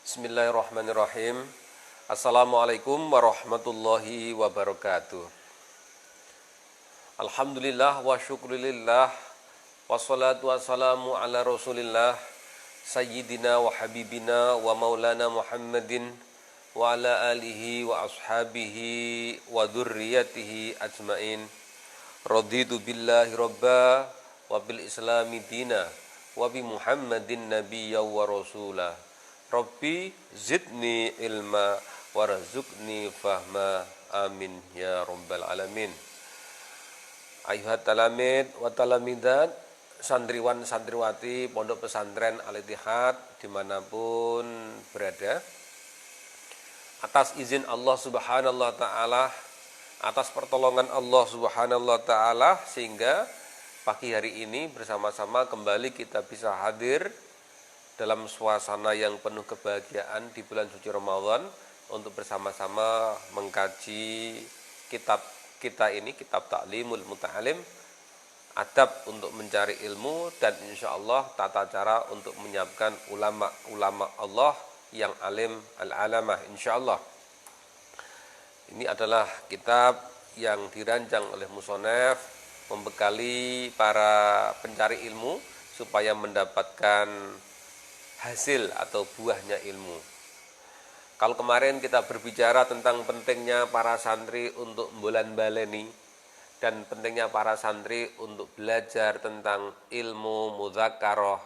Bismillahirrahmanirrahim. Assalamualaikum warahmatullahi wabarakatuh. Alhamdulillah wa syukurillah. Wassalatu wassalamu ala rasulillah Sayyidina wa habibina wa maulana Muhammadin wa ala alihi wa ashabihi wa dhurriyatihi ajmain. Raditu billahi rabba wa bil islami dina wa bi Muhammadin nabiyya wa rasulah. Rabbi zidni ilma warzuqni fahma, amin ya rabbal alamin. Ayuhat talamid wa talamidat, santriwan santriwati Pondok Pesantren Al-Ittihad dimanapun berada, atas izin Allah subhanahu wa ta'ala, atas pertolongan Allah subhanahu wa ta'ala, sehingga pagi hari ini bersama-sama kembali kita bisa hadir dalam suasana yang penuh kebahagiaan di bulan suci Ramadan untuk bersama-sama mengkaji kitab kita ini, kitab Ta'limul Muta'alim, adab untuk mencari ilmu, dan insya Allah tata cara untuk menyiapkan ulama-ulama Allah yang alim al-alamah insya Allah. Ini adalah kitab yang dirancang oleh musonef membekali para pencari ilmu supaya mendapatkan hasil atau buahnya ilmu. Kalau kemarin kita berbicara tentang pentingnya para santri untuk bulan baleni dan pentingnya para santri untuk belajar tentang ilmu mudzakarah,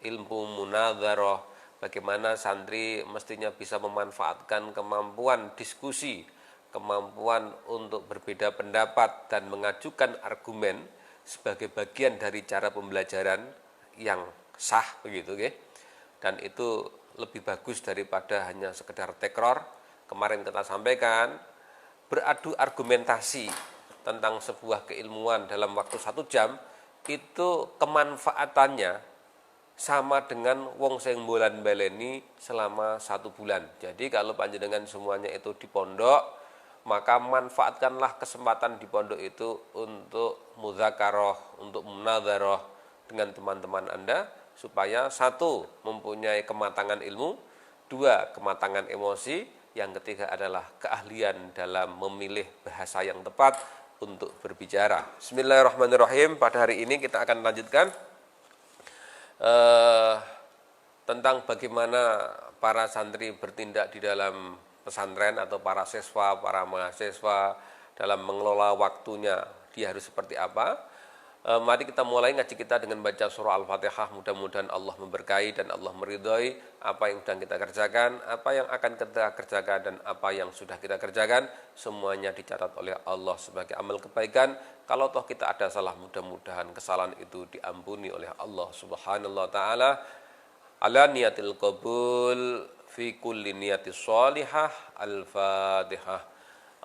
ilmu munadharah, bagaimana santri mestinya bisa memanfaatkan kemampuan diskusi, kemampuan untuk berbeda pendapat dan mengajukan argumen sebagai bagian dari cara pembelajaran yang sah, begitu, okay? Dan itu lebih bagus daripada hanya sekedar tekror. Kemarin kita sampaikan, beradu argumentasi tentang sebuah keilmuan dalam waktu 1 jam, itu kemanfaatannya sama dengan wong sing bulan baleni selama 1 bulan. Jadi kalau panjenengan semuanya itu di pondok, maka manfaatkanlah kesempatan di pondok itu untuk mudzakarah, untuk munadharah dengan teman-teman Anda, supaya 1, mempunyai kematangan ilmu, 2, kematangan emosi, yang ketiga adalah keahlian dalam memilih bahasa yang tepat untuk berbicara. Bismillahirrahmanirrahim. Pada hari ini kita akan lanjutkan tentang bagaimana para santri bertindak di dalam pesantren, atau para siswa, para mahasiswa dalam mengelola waktunya, dia harus seperti apa. Mari kita mulai ngaji kita dengan baca surah Al-Fatihah. Mudah-mudahan Allah memberkahi dan Allah meridhoi apa yang sedang kita kerjakan, apa yang akan kita kerjakan, dan apa yang sudah kita kerjakan. Semuanya dicatat oleh Allah sebagai amal kebaikan. Kalau toh kita ada salah, mudah-mudahan kesalahan itu diampuni oleh Allah subhanahu wa ta'ala. Ala niyatil qabul fi kulli niyatis sholihah. Al-Fatihah.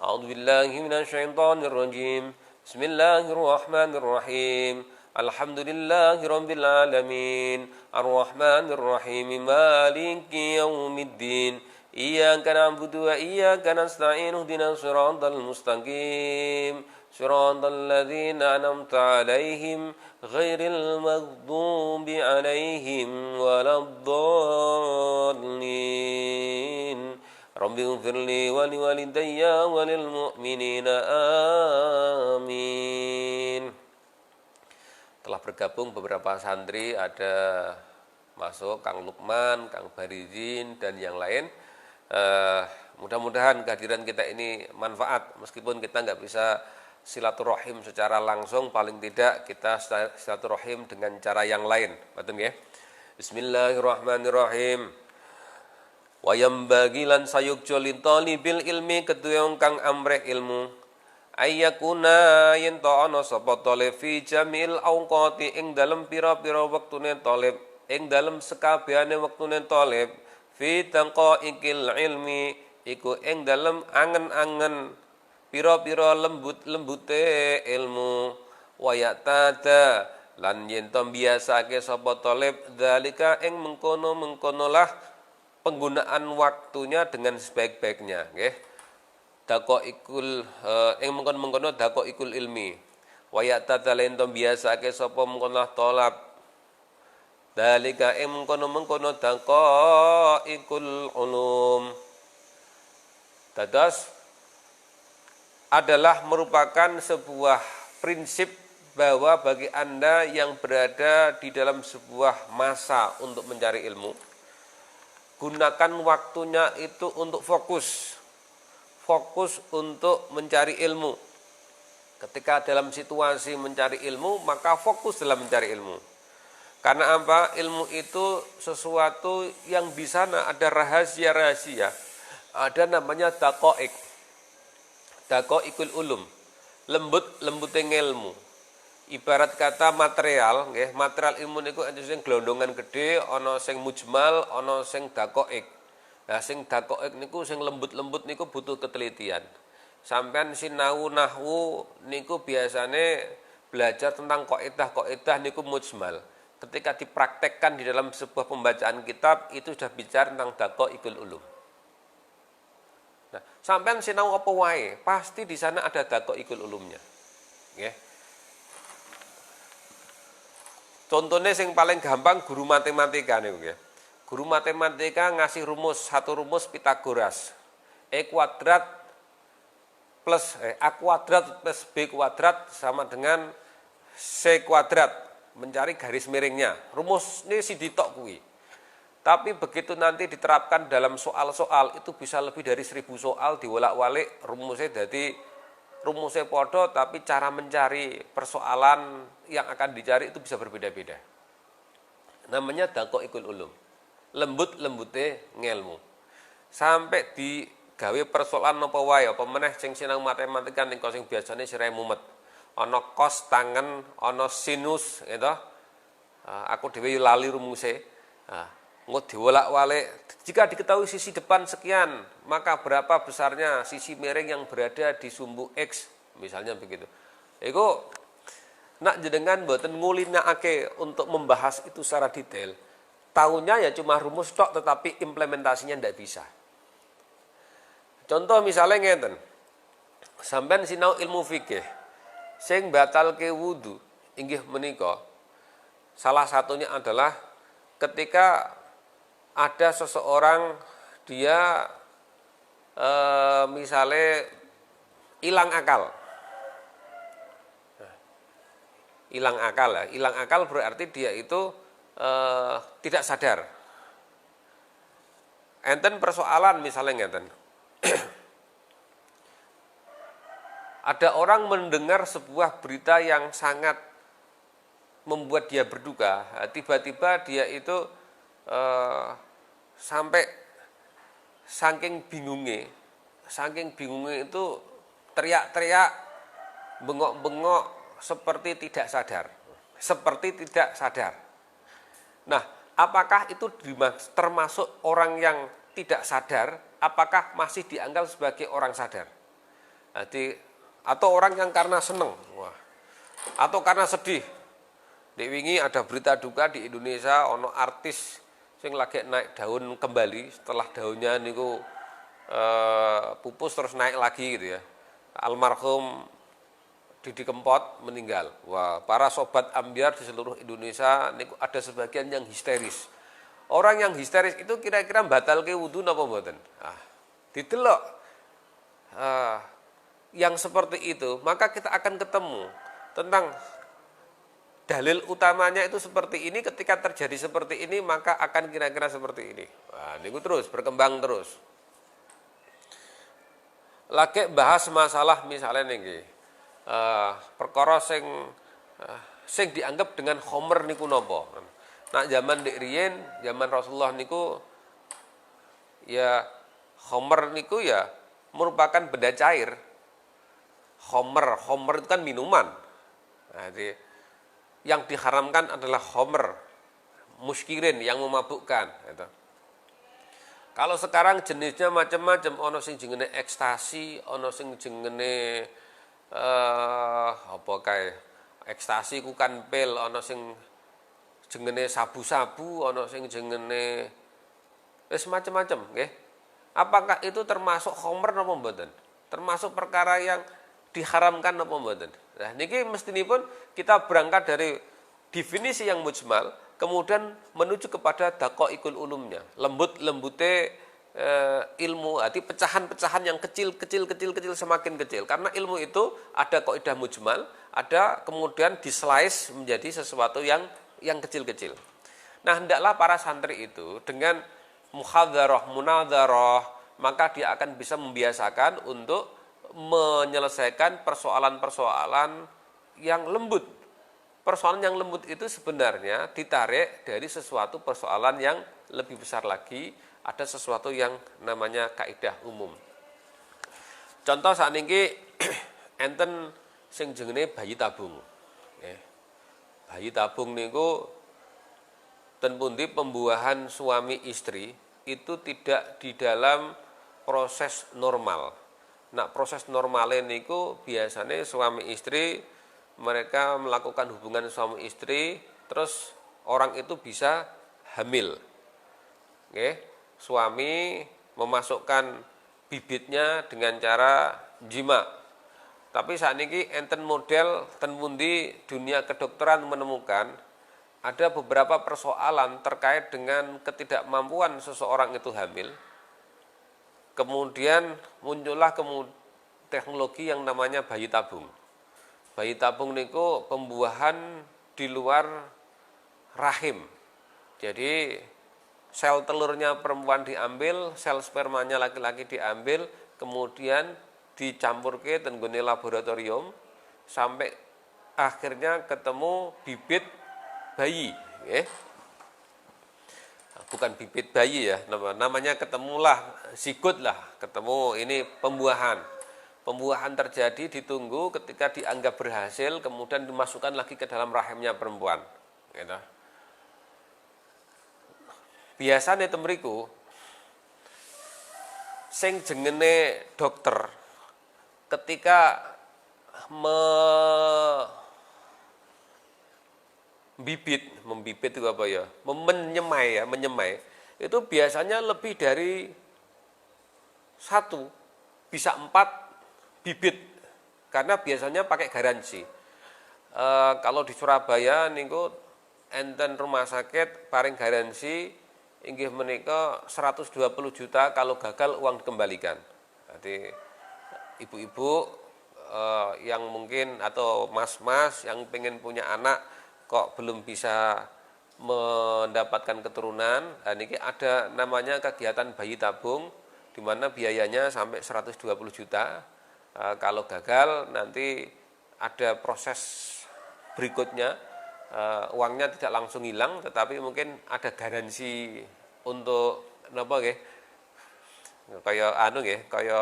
A'udzu billahi minasyaitonir rajim. Bismillahirrahmanirrahim. Alhamdulillahi rabbil alamin. Arrahmanir rahim. Maliki yaumiddin. Iyyaka na'budu wa iyyaka nasta'in. Ihdinas siratal mustaqim. Siratal ladzina an'amta 'alaihim ghairil maghdubi 'alaihim waladdallin. Rabbi ighfirli wa liwalidayya wa lil mu'minina amin. Telah bergabung beberapa santri, ada masuk Kang Lukman, Kang Barizin, dan yang lain. Mudah-mudahan kehadiran kita ini manfaat, meskipun kita nggak bisa silaturahim secara langsung, paling tidak kita silaturahim dengan cara yang lain. Betul ya? Bismillahirrahmanirrahim. Wayam bagilan sayukjo litolibil ilmi, kedua kang amreh ilmu, ayyakuna yen ta'ana sapa talib fi jamil awqati, ing dalem pira-pira wektune talib, ing dalem sekabehane wektune talib, fi taqa'iqil ilmi, iku ing dalem angen-angen pira-pira lembut-lembute ilmu, wayatada lan yen to biasake sapa talib dzalika ing mengkono-mengkonolah penggunaan waktunya dengan sebaik-baiknya, nggih. Daqaiqul ing mengkon-mengkono daqaiqul ilmi. Wa ya'tadalen to biasake sapa mengkono talab Dalika mengkono daqaiqul ulum. Dados adalah merupakan sebuah prinsip bahwa bagi Anda yang berada di dalam sebuah masa untuk mencari ilmu, gunakan waktunya itu untuk fokus untuk mencari ilmu. Ketika dalam situasi mencari ilmu, maka fokus dalam mencari ilmu. Karena apa? Ilmu itu sesuatu yang di sana ada rahasia-rahasia. Ada namanya daqaiq. Daqaiqul ulum. Lembutnya ilmu. Ibarat kata material, nggih, material ilmu niku ana sing glondongan gede, ana sing mujmal, ana sing daqaiq. Nah, sing daqaiq niku sing lembut-lembut niku butuh ketelitian. Sampeyan sinau nahwu niku biasane belajar tentang kaidah niku mujmal. Ketika dipraktekkan di dalam sebuah pembacaan kitab itu sudah bicara tentang daqaiqul ulum. Nah, sampean sinau apa wae, pasti di sana ada daqaiqul ulumnya. Nggih. Contohnya yang paling gampang guru matematika niku nggih. Guru matematika ngasih satu rumus Pitagoras. A kuadrat plus B kuadrat sama dengan C kuadrat. Mencari garis miringnya. Rumus ini si ditok kuwi. Tapi begitu nanti diterapkan dalam soal-soal itu bisa lebih dari 1000 soal diwolak-walik rumusnya jadi rumusnya podo tapi cara mencari persoalan yang akan dicari itu bisa berbeda-beda. Namanya daqaiqul ulum. Lembut-lembute ngelmu. Sampai digawe persoalan apa wae apa meneh sing sinau matematika ning sing biasane sirahe mumet. Ana cos tangen, ana sinus gitu. Aku dhewe lali rumuse. Engko diwolak-walik. Jika diketahui sisi depan sekian, maka berapa besarnya sisi miring yang berada di sumbu X, misalnya begitu. Iku nak jenengan mboten ngulinakake untuk membahas itu secara detail. Tahunya ya cuma rumus tok tetapi implementasinya ndak bisa. Contoh misalnya ngeten. Sampeyan sinau ilmu fikih. Sing batalke wudu inggih menika salah satunya adalah ketika ada seseorang dia misalnya hilang akal. Hilang akal ya. Hilang akal berarti dia itu tidak sadar. Enten persoalan misalnya ngeten. Ada orang mendengar sebuah berita yang sangat membuat dia berduka. Tiba-tiba dia itu sampai saking bingungnya itu teriak-teriak, bengok-bengok seperti tidak sadar. Nah, apakah itu termasuk orang yang tidak sadar? Apakah masih dianggap sebagai orang sadar? Atau orang yang karena seneng, atau karena sedih. Di wingi ada berita duka di Indonesia, ono artis sing lagi naik daun kembali setelah daunnya niku pupus terus naik lagi gitu ya. Almarhum Didi Kempot meninggal. Wah, para sobat ambyar di seluruh Indonesia niku ada sebagian yang histeris. Orang yang histeris itu kira-kira batalke wudu napa mboten? Didelok. Yang seperti itu, maka kita akan ketemu tentang dalil utamanya itu seperti ini, ketika terjadi seperti ini, maka akan kira-kira seperti ini. Wah, niku terus, berkembang terus. Lagi bahas masalah misalnya niki, perkara sing dianggap dengan khomer niku nopo. Nah, zaman dik riyen, zaman Rasulullah niku, ya khomer niku ya merupakan benda cair. Khomer itu kan minuman. Nah, yang diharamkan adalah khomer, muskirin yang memabukkan. Gitu. Kalau sekarang jenisnya macam-macam, ono sing jenenge ekstasi, ono sing jenenge ekstasi ku kan pil, ono sing jenenge sabu-sabu, ono sing jenenge wis macam-macam, nggih. Apakah itu termasuk khomer napa mboten? Termasuk perkara yang diharamkan apa mboten? Nah, niki mestinipun kita berangkat dari definisi yang mujmal, kemudian menuju kepada daqaiqul ulumnya, lembut-lembute ilmu, arti pecahan-pecahan yang kecil semakin kecil. Karena ilmu itu ada kaidah mujmal, ada kemudian di-slice menjadi sesuatu yang kecil-kecil. Nah, hendaklah para santri itu dengan muhadzarah, munadzarah, maka dia akan bisa membiasakan untuk menyelesaikan persoalan-persoalan yang lembut. Persoalan yang lembut itu sebenarnya ditarik dari sesuatu persoalan yang lebih besar lagi, ada sesuatu yang namanya kaidah umum. Contoh saat ini enten sing jenenge bayi tabung. Bayi tabung niku ten pundi pembuahan suami istri itu tidak di dalam proses normal. Nah, proses normalnya niku biasanya suami istri mereka melakukan hubungan suami istri, terus orang itu bisa hamil. Suami memasukkan bibitnya dengan cara jima. Tapi saat ini enten model ten pundi dunia kedokteran menemukan ada beberapa persoalan terkait dengan ketidakmampuan seseorang itu hamil. Kemudian muncullah teknologi yang namanya bayi tabung. Bayi tabung niku pembuahan di luar rahim. Jadi sel telurnya perempuan diambil, sel spermanya laki-laki diambil, kemudian dicampurke tenggone laboratorium sampai akhirnya ketemu bibit bayi, bukan bibit bayi ya, namanya ketemulah zigot lah, ketemu ini pembuahan. Pembuahan terjadi, ditunggu, ketika dianggap berhasil, kemudian dimasukkan lagi ke dalam rahimnya perempuan. Gitu. Biasanya temriku, sing jengene dokter, ketika membibit itu apa ya, menyemai, itu biasanya lebih dari 1, bisa 4 bibit, karena biasanya pakai garansi. Kalau di Surabaya niku enten rumah sakit paring garansi inggih menika 120 juta, kalau gagal uang dikembalikan. Jadi ibu-ibu yang mungkin atau mas-mas yang pengen punya anak kok belum bisa mendapatkan keturunan, niki ada namanya kegiatan bayi tabung di mana biayanya sampai 120 juta. Kalau gagal nanti ada proses berikutnya, uangnya tidak langsung hilang, tetapi mungkin ada garansi untuk napa nggih, kaya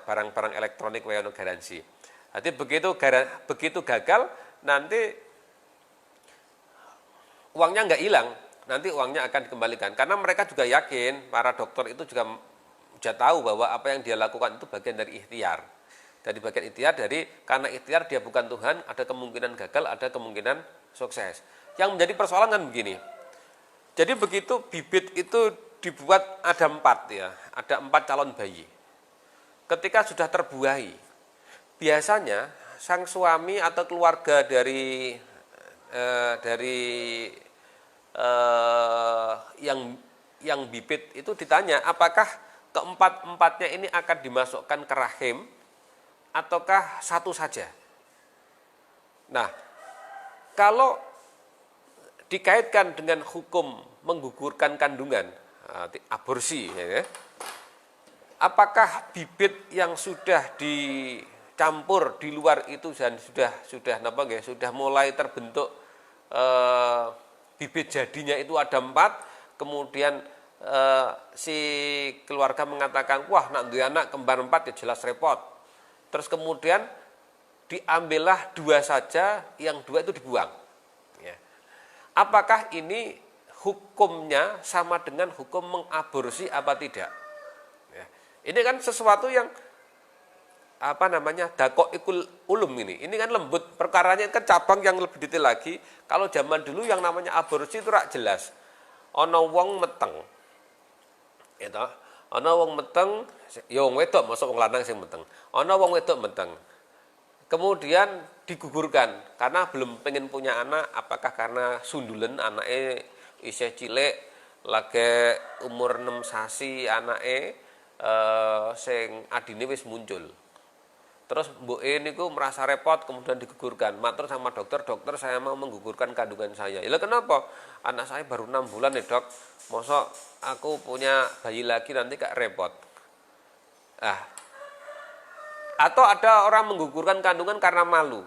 barang-barang elektronik kaya ono garansi. Jadi begitu gagal nanti uangnya nggak hilang, nanti uangnya akan dikembalikan, karena mereka juga yakin, para dokter itu juga sudah tahu bahwa apa yang dia lakukan itu bagian dari ikhtiar. Dari bagian ikhtiar, karena ikhtiar dia bukan Tuhan, ada kemungkinan gagal, ada kemungkinan sukses. Yang menjadi persoalan kan begini. Jadi begitu bibit itu dibuat ada 4 ya, ada 4 calon bayi. Ketika sudah terbuahi, biasanya sang suami atau keluarga dari yang bibit itu ditanya, apakah keempat-empatnya ini akan dimasukkan ke rahim ataukah satu saja. Nah, kalau dikaitkan dengan hukum menggugurkan kandungan, aborsi, ya, apakah bibit yang sudah dicampur di luar itu dan sudah mulai terbentuk bibit jadinya itu ada 4, kemudian si keluarga mengatakan, wah nak duwe anak kembar 4 ya jelas repot. Terus kemudian diambillah 2 saja, yang 2 itu dibuang. Ya. Apakah ini hukumnya sama dengan hukum mengaborsi apa tidak? Ya. Ini kan sesuatu yang daqaiqul ulum ini. Ini kan lembut, perkaranya kan cabang yang lebih detail lagi. Kalau zaman dulu yang namanya aborsi itu rak jelas. Ana wong meteng. Gitu. Ana wong meteng, ya wong wedok, mosok wong lanang sing meteng. Ana wong wedok meteng. kemudian digugurkan karena belum pengen punya anak, apakah karena sundulen anaknya isih cilik lagi umur 6 sasi anaknya sing adine wis muncul. Terus mboke niku merasa repot kemudian digugurkan. Matur sama dokter, dokter saya mau menggugurkan kandungan saya. Ya kenapa? Anak saya baru 6 bulan nih dok. Mosok aku punya bayi lagi nanti gak repot. Ah, atau ada orang menggugurkan kandungan karena malu.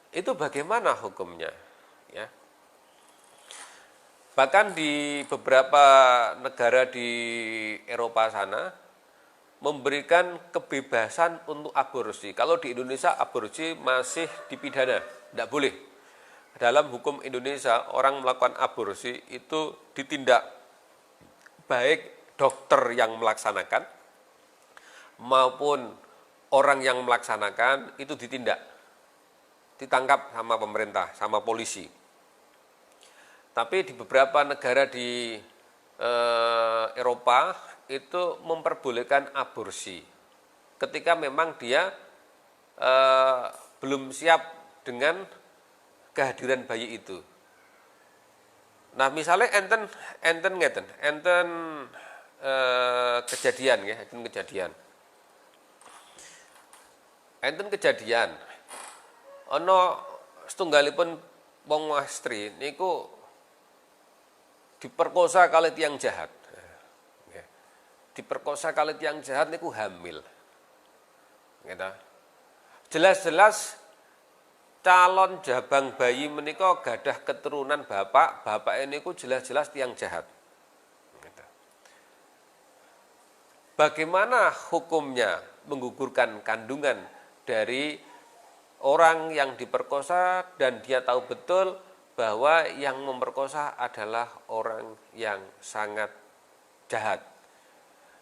Itu bagaimana hukumnya? Ya. Bahkan di beberapa negara di Eropa sana memberikan kebebasan untuk aborsi. Kalau di Indonesia aborsi masih dipidana, tidak boleh. Dalam hukum Indonesia orang melakukan aborsi itu ditindak baik dokter yang melaksanakan maupun orang yang melaksanakan itu ditindak, ditangkap sama pemerintah, sama polisi. Tapi di beberapa negara di Eropa itu memperbolehkan aborsi ketika memang dia belum siap dengan kehadiran bayi itu. Nah misalnya enten kejadian ya, enten kejadian ana setunggalipun wong wastri niku diperkosa kali tiyang jahat. Diperkosa kali tiyang jahat niku hamil. Gitu. Jelas-jelas calon jabang bayi menika gadah keturunan bapak niku jelas-jelas tiyang jahat. Gitu. Bagaimana hukumnya menggugurkan kandungan dari orang yang diperkosa dan dia tahu betul bahwa yang memperkosa adalah orang yang sangat jahat.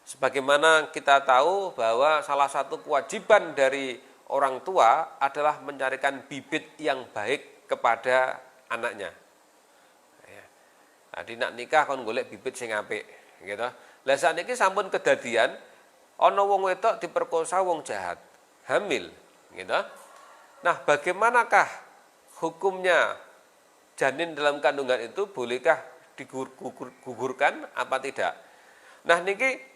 Sebagaimana kita tahu bahwa salah satu kewajiban dari orang tua adalah mencarikan bibit yang baik kepada anaknya. Jadi nak nikah kon golek bibit sing apik, gitu. Lah sakniki sampun kedadian ana wong wedok diperkosa wong jahat, hamil, gitu. Nah, bagaimanakah hukumnya janin dalam kandungan itu, bolehkah digugurkan apa tidak? Nah, niki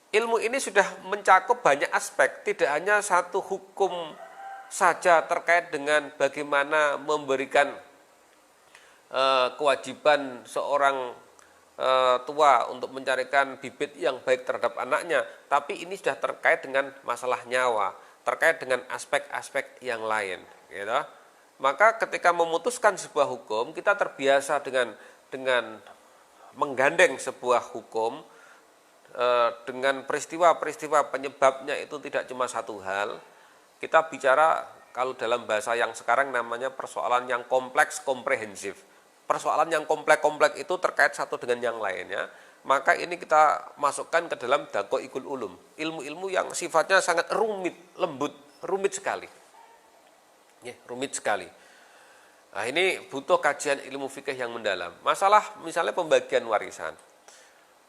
ilmu ini sudah mencakup banyak aspek, tidak hanya satu hukum saja terkait dengan bagaimana memberikan kewajiban seorang tua untuk mencarikan bibit yang baik terhadap anaknya, tapi ini sudah terkait dengan masalah nyawa, terkait dengan aspek-aspek yang lain, gitu. Maka ketika memutuskan sebuah hukum, kita terbiasa dengan menggandeng sebuah hukum dengan peristiwa-peristiwa penyebabnya itu tidak cuma satu hal. Kita bicara kalau dalam bahasa yang sekarang namanya persoalan yang kompleks komprehensif. Persoalan yang kompleks itu terkait satu dengan yang lainnya. Maka ini kita masukkan ke dalam daqaiqul ulum, ilmu-ilmu yang sifatnya sangat rumit, lembut, rumit sekali. Ya, rumit sekali. Nah, ini butuh kajian ilmu fikih yang mendalam. Masalah misalnya pembagian warisan.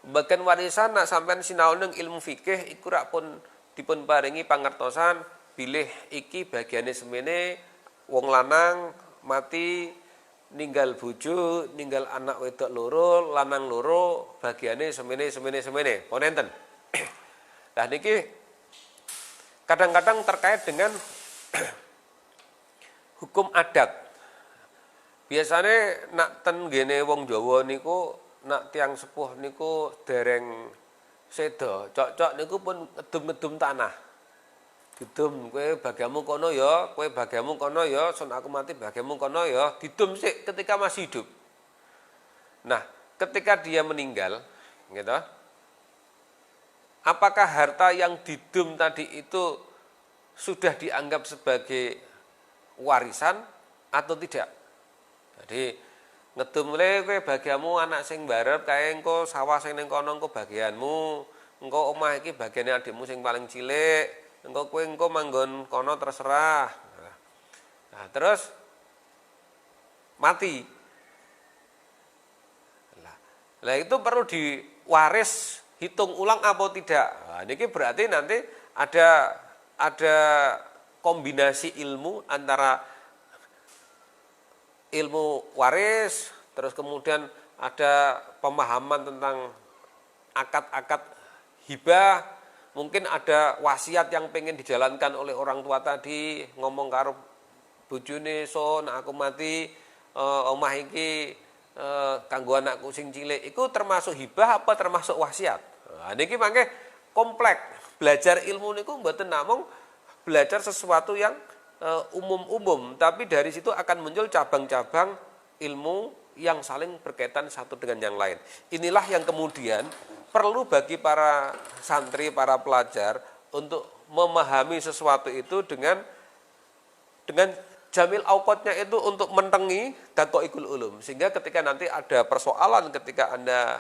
Pembagian warisan nak sampean sinau ning ilmu fikih iku rak pun dipun paringi pangertosan bilih iki bagiane semene wong lanang mati ninggal bojo, ninggal anak wedok loro, lanang loro, bagiane semene. Pun enten. Lah niki kadang-kadang terkait dengan hukum adat. Biasanya nak ten gene wong Jawa niku nak tiang sepuh niku dereng sedo, cocok niku pun ngedum-ngedum tanah. Didum kowe bagiamu kono ya, kowe bagiamu kono ya, sun aku mati bagiamu kono ya, didum sik ketika masih hidup. Nah, ketika dia meninggal, gitu. Apakah harta yang didum tadi itu sudah dianggap sebagai warisan atau tidak? Jadi ngedum le kowe bagianmu anak sing barep kae engko sawah sing ning kono engko bagianmu, engko omah iki bagiane adikmu sing paling cilik, engko kowe engko manggon kono terserah. Nah, terus mati. Lah itu perlu diwaris, hitung ulang apa tidak. Nah, ini berarti nanti ada ada kombinasi ilmu antara ilmu waris, terus kemudian ada pemahaman tentang akad-akad hibah, mungkin ada wasiat yang pengen dijalankan oleh orang tua tadi, ngomong karo bojone, son aku mati omah iki kanggo anakku sing cilik, iku termasuk hibah apa termasuk wasiat? Nah, niki mangke kompleks. Belajar ilmu niku mboten namung belajar sesuatu yang umum-umum, tapi dari situ akan muncul cabang-cabang ilmu yang saling berkaitan satu dengan yang lain. Inilah yang kemudian perlu bagi para santri, para pelajar untuk memahami sesuatu itu dengan jamil auqatnya itu untuk mentengi daqaiqul ulum, sehingga ketika nanti ada persoalan ketika Anda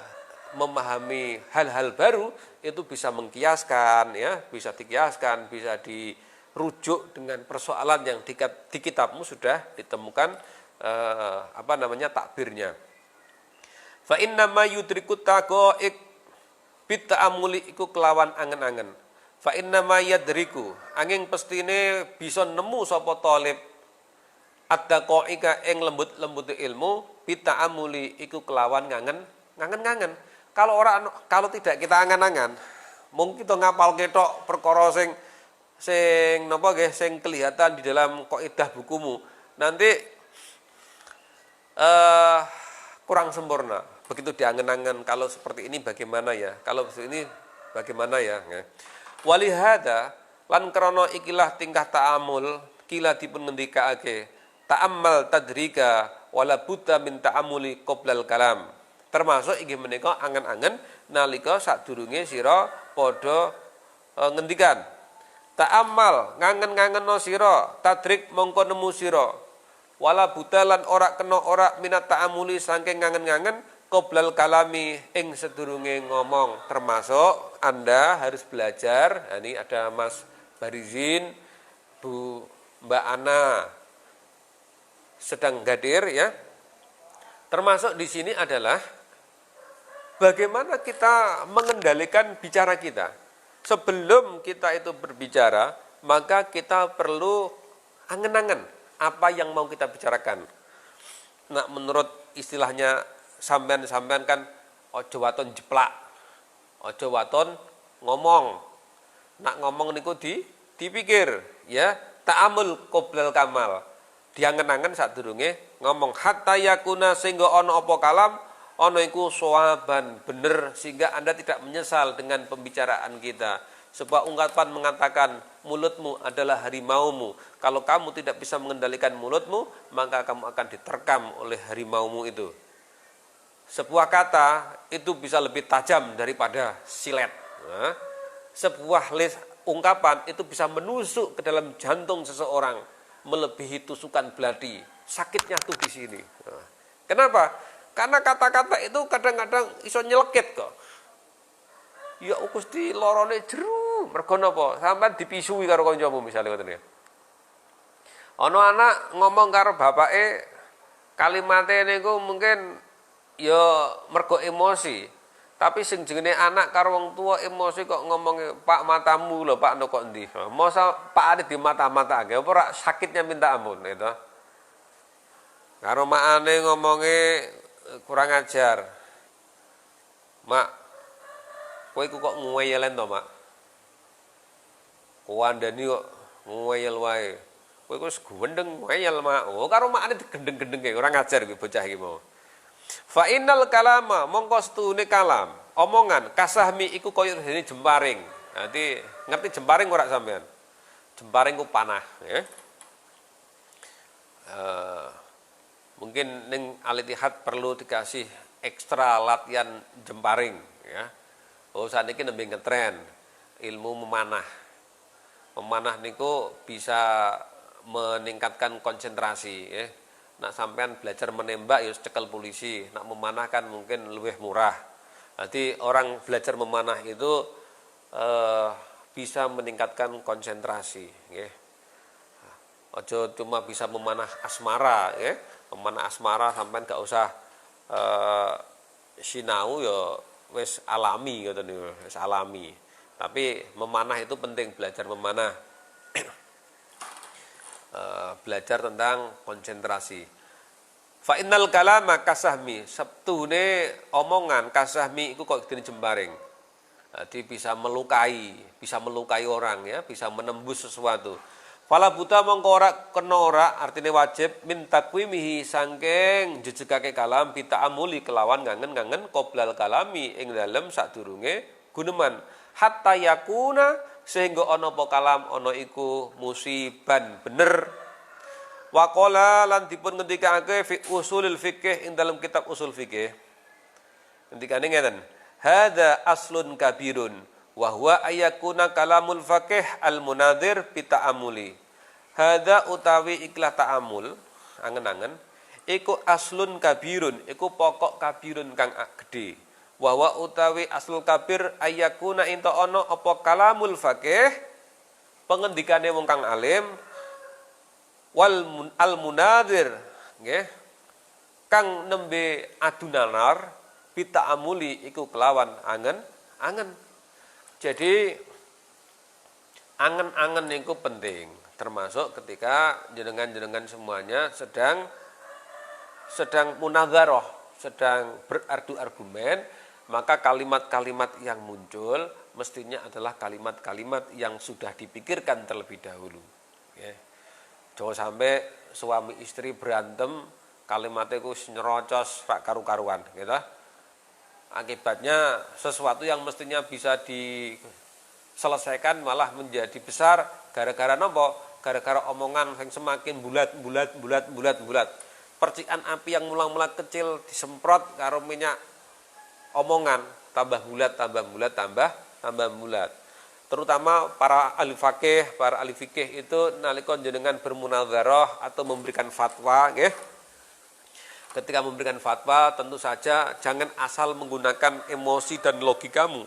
memahami hal-hal baru itu bisa mengkiaskan, ya, bisa dikiaskan, bisa dirujuk dengan persoalan yang di kitabmu sudah ditemukan takbirnya. Fa inna ma yudrikut taqaiq bit ta'amuli iku kelawan angen-angen. Fa inna ma yadriku angin pestine bisa nemu sapa talib at-taqaiqa ing lembut-lembut ilmu bit ta'amuli iku kelawan ngangen. Kalau tidak kita angan-angan, mungkin kita ngapal ketok perkara sing kelihatan di dalam kaidah bukumu, nanti kurang sempurna. Begitu diangen-angen, kalau seperti ini bagaimana ya? Kalau seperti ini bagaimana ya? Walihada lan krana ikilah tingkah ta'amul kila dipun ngendikake ta'ammal tadrika wala buta min ta'amuli qoblal kalam. Termasuk inggih menika angen-angen nalika sadurunge sira padha ngendikan. Ta'ammal ngangen-ngangeno sira, tadrik mongko nemu sira. Wala budalan ora kena ora minat ta'amuli saking ngangen-ngangen qoblal kalami ing sedurunge ngomong. Termasuk Anda harus belajar. Nah, ini ada Mas Barizin, Bu Mbak Ana sedang hadir ya. Termasuk di sini adalah bagaimana kita mengendalikan bicara kita. Sebelum kita itu berbicara, maka kita perlu angen-angen apa yang mau kita bicarakan. Nah, menurut istilahnya sampean kan ojo waton jeplak, ojo waton ngomong. Nak ngomong niku dipikir, ya, ta'amul qoblal kamal. Diangen-angen sadurunge ngomong, hatta yakuna sehingga ana apa kalam ono iku sawaban bener, sehingga Anda tidak menyesal dengan pembicaraan kita. Sebuah ungkapan mengatakan mulutmu adalah harimaumu. Kalau kamu tidak bisa mengendalikan mulutmu, maka kamu akan diterkam oleh harimaumu itu. Sebuah kata itu bisa lebih tajam daripada silet. Nah, sebuah ungkapan itu bisa menusuk ke dalam jantung seseorang melebihi tusukan belati. Sakitnya tuh di sini. Nah, kenapa? Karena kata-kata itu kadang-kadang iso nyelekit kok. Ya Gusti lorone jeru, mergo napa? Sampeyan dipisui karo kancamu misale ngoten ya. Ana anak ngomong karo bapake, kalimate niku mungkin ya mergo emosi. Tapi sing jenenge anak karo wong tua emosi kok ngomong, "Pak, matamu lho, Pak, kok endi?" Masa Pak ade di mata-matake apa ora sakitnya minta ampun gitu. Karo makane ngomonge kurang ajar. Mak, kowe iku kok nguyelen to, Mak? Kuwandani kok nguyel wae. Kowe iku wis gendeng nguyel, Mak. Oh, karo makane digendeng-gendengke, kurang ajar iki bocah iki mau. Fa innal kalama mongko setune kalam, omongan kasahmi iku kaya dene jemparing. Nanti ngerti jemparing ora sampean? Jemparing ku panah, ya. Mungkin ning Al-Ittihad perlu dikasih ekstra latihan jemparing, ya. Oh, saniki nembe ngetren ilmu memanah. Memanah niku bisa meningkatkan konsentrasi, ya. Nak sampean belajar menembak ya cekel polisi, nak memanah kan mungkin lebih murah. Nanti orang belajar memanah itu bisa meningkatkan konsentrasi, ya. Ojo cuma bisa memanah asmara, ya. Memanah asmara sampean gak usah sinau ya wis alami ngoten niku, wis alami. Tapi memanah itu penting, belajar memanah. belajar tentang konsentrasi. Fa innal kalama kasahmi, septune omongan kasahmi iku kok dene jembaring. Jadi bisa melukai orang ya, bisa menembus sesuatu. Fala buta mongko ora kena ora artine wajib min takwimihi sangking jejegake kalam bita amuli kelawan ngangen-ngangen qoblal kalami ing dalem sadurunge guneman hatta yakuna sehingga ana apa kalam ana iku musiban bener. Waqala lan dipun ngendikake fi usulil fikih ing dalam kitab usul fikih. Ngendikane ngeten, hadza aslun kabirun wa huwa ayakuna kalamul faqih al munadir bi ta'amuli. Hadza utawi ikhlas ta'amul, angen-angen iku aslun kabirun, iku pokok kabirun kang gedhe. Wa huwa utawi aslul kabir ayakuna ento ana apa kalamul faqih, pengendikane wong kang alim wal al munadir nggih kang nembe adu nalar bi ta'amuli iku kelawan angen-angen. Jadi angen-angen itu penting, termasuk ketika jenengan-jenengan semuanya sedang munadharah, sedang berardu argumen, maka kalimat-kalimat yang muncul mestinya adalah kalimat-kalimat yang sudah dipikirkan terlebih dahulu. Ya. Jangan sampai suami istri berantem, kalimatnya itu nyerocos rak karu-karuan, gitu. Akibatnya sesuatu yang mestinya bisa diselesaikan malah menjadi besar gara-gara nopo? Gara-gara omongan yang semakin bulat. Percikan api yang mula-mula kecil disemprot karo minyak omongan, tambah bulat. Terutama para ahli fikih itu nalika jenengan bermunadzarah atau memberikan fatwa, nggih. Ketika memberikan fatwa tentu saja jangan asal menggunakan emosi dan logikamu.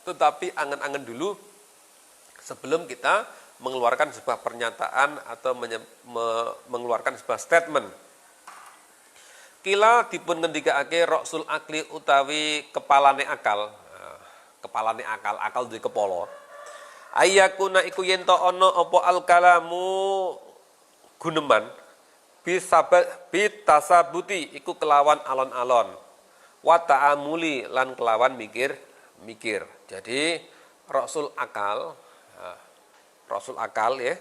Tetapi angen-angen dulu sebelum kita mengeluarkan sebuah pernyataan atau mengeluarkan sebuah statement. Kila dipun ngendikake roksul akli utawi kepalane akal. Kepalane akal duwe kepala. Ayakuna iku yen ta ana apa al kalamu guneman bitasabuti iku kelawan alon-alon wa ta'amuli lan kelawan mikir. Jadi rasul akal ya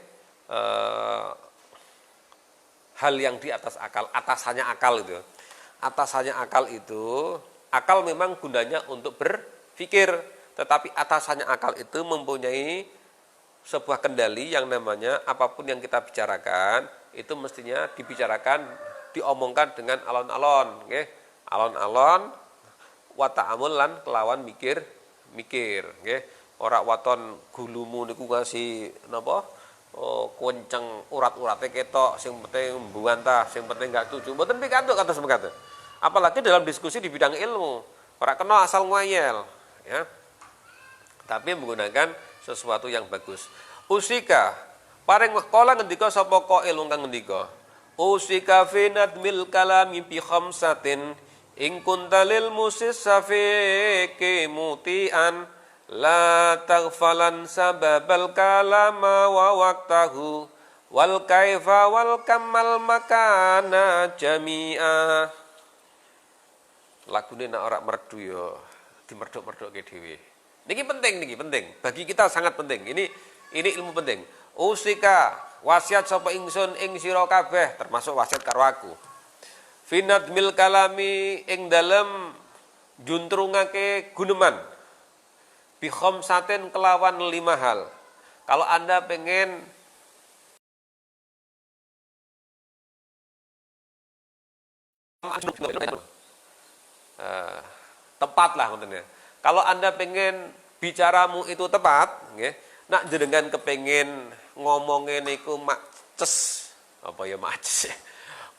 hal yang di atas akal, atasannya akal itu akal memang gunanya untuk berpikir, tetapi atasannya akal itu mempunyai sebuah kendali yang namanya apapun yang kita bicarakan itu mestinya dibicarakan, diomongkan dengan alon-alon, nggih. Alon-alon wa ta'amul lan kelawan mikir, nggih. Ora waton gulumu niku ngasih napa? Kunceng urat-urate ketok, sing penting mbuantah, sing penting enggak tuju. Mboten pikantuk kados mekaten. Apalagi dalam diskusi di bidang ilmu, ora kena asal ngoyel, ya. Tapi menggunakan sesuatu yang bagus. Usika paring kala ngendika sapa qail kang ngendika usika fi nadmil kalami bi khamsatin in kuntalil musissafi mutian la taghfalan sababal kalama wa waqtahu wal kaifa wal kamal makana jami'a. Lagune nek ora merdu ya dimerduk-merdukke dhewe. Niki penting bagi kita, sangat penting. Ini ilmu penting. Usika wasiat sapa ingsun ing sira kabeh, termasuk wasiat karo aku. Finadmil kalami ing dalem juntrungake guneman. Bi khamsatin kelawan 5 hal. Kalau Anda pengen tepat lah ngoten ya. Kalau Anda pengen bicaramu itu tepat, nggih, nak jenengan kepengin ngomongin niku maces, apa ya maces ya.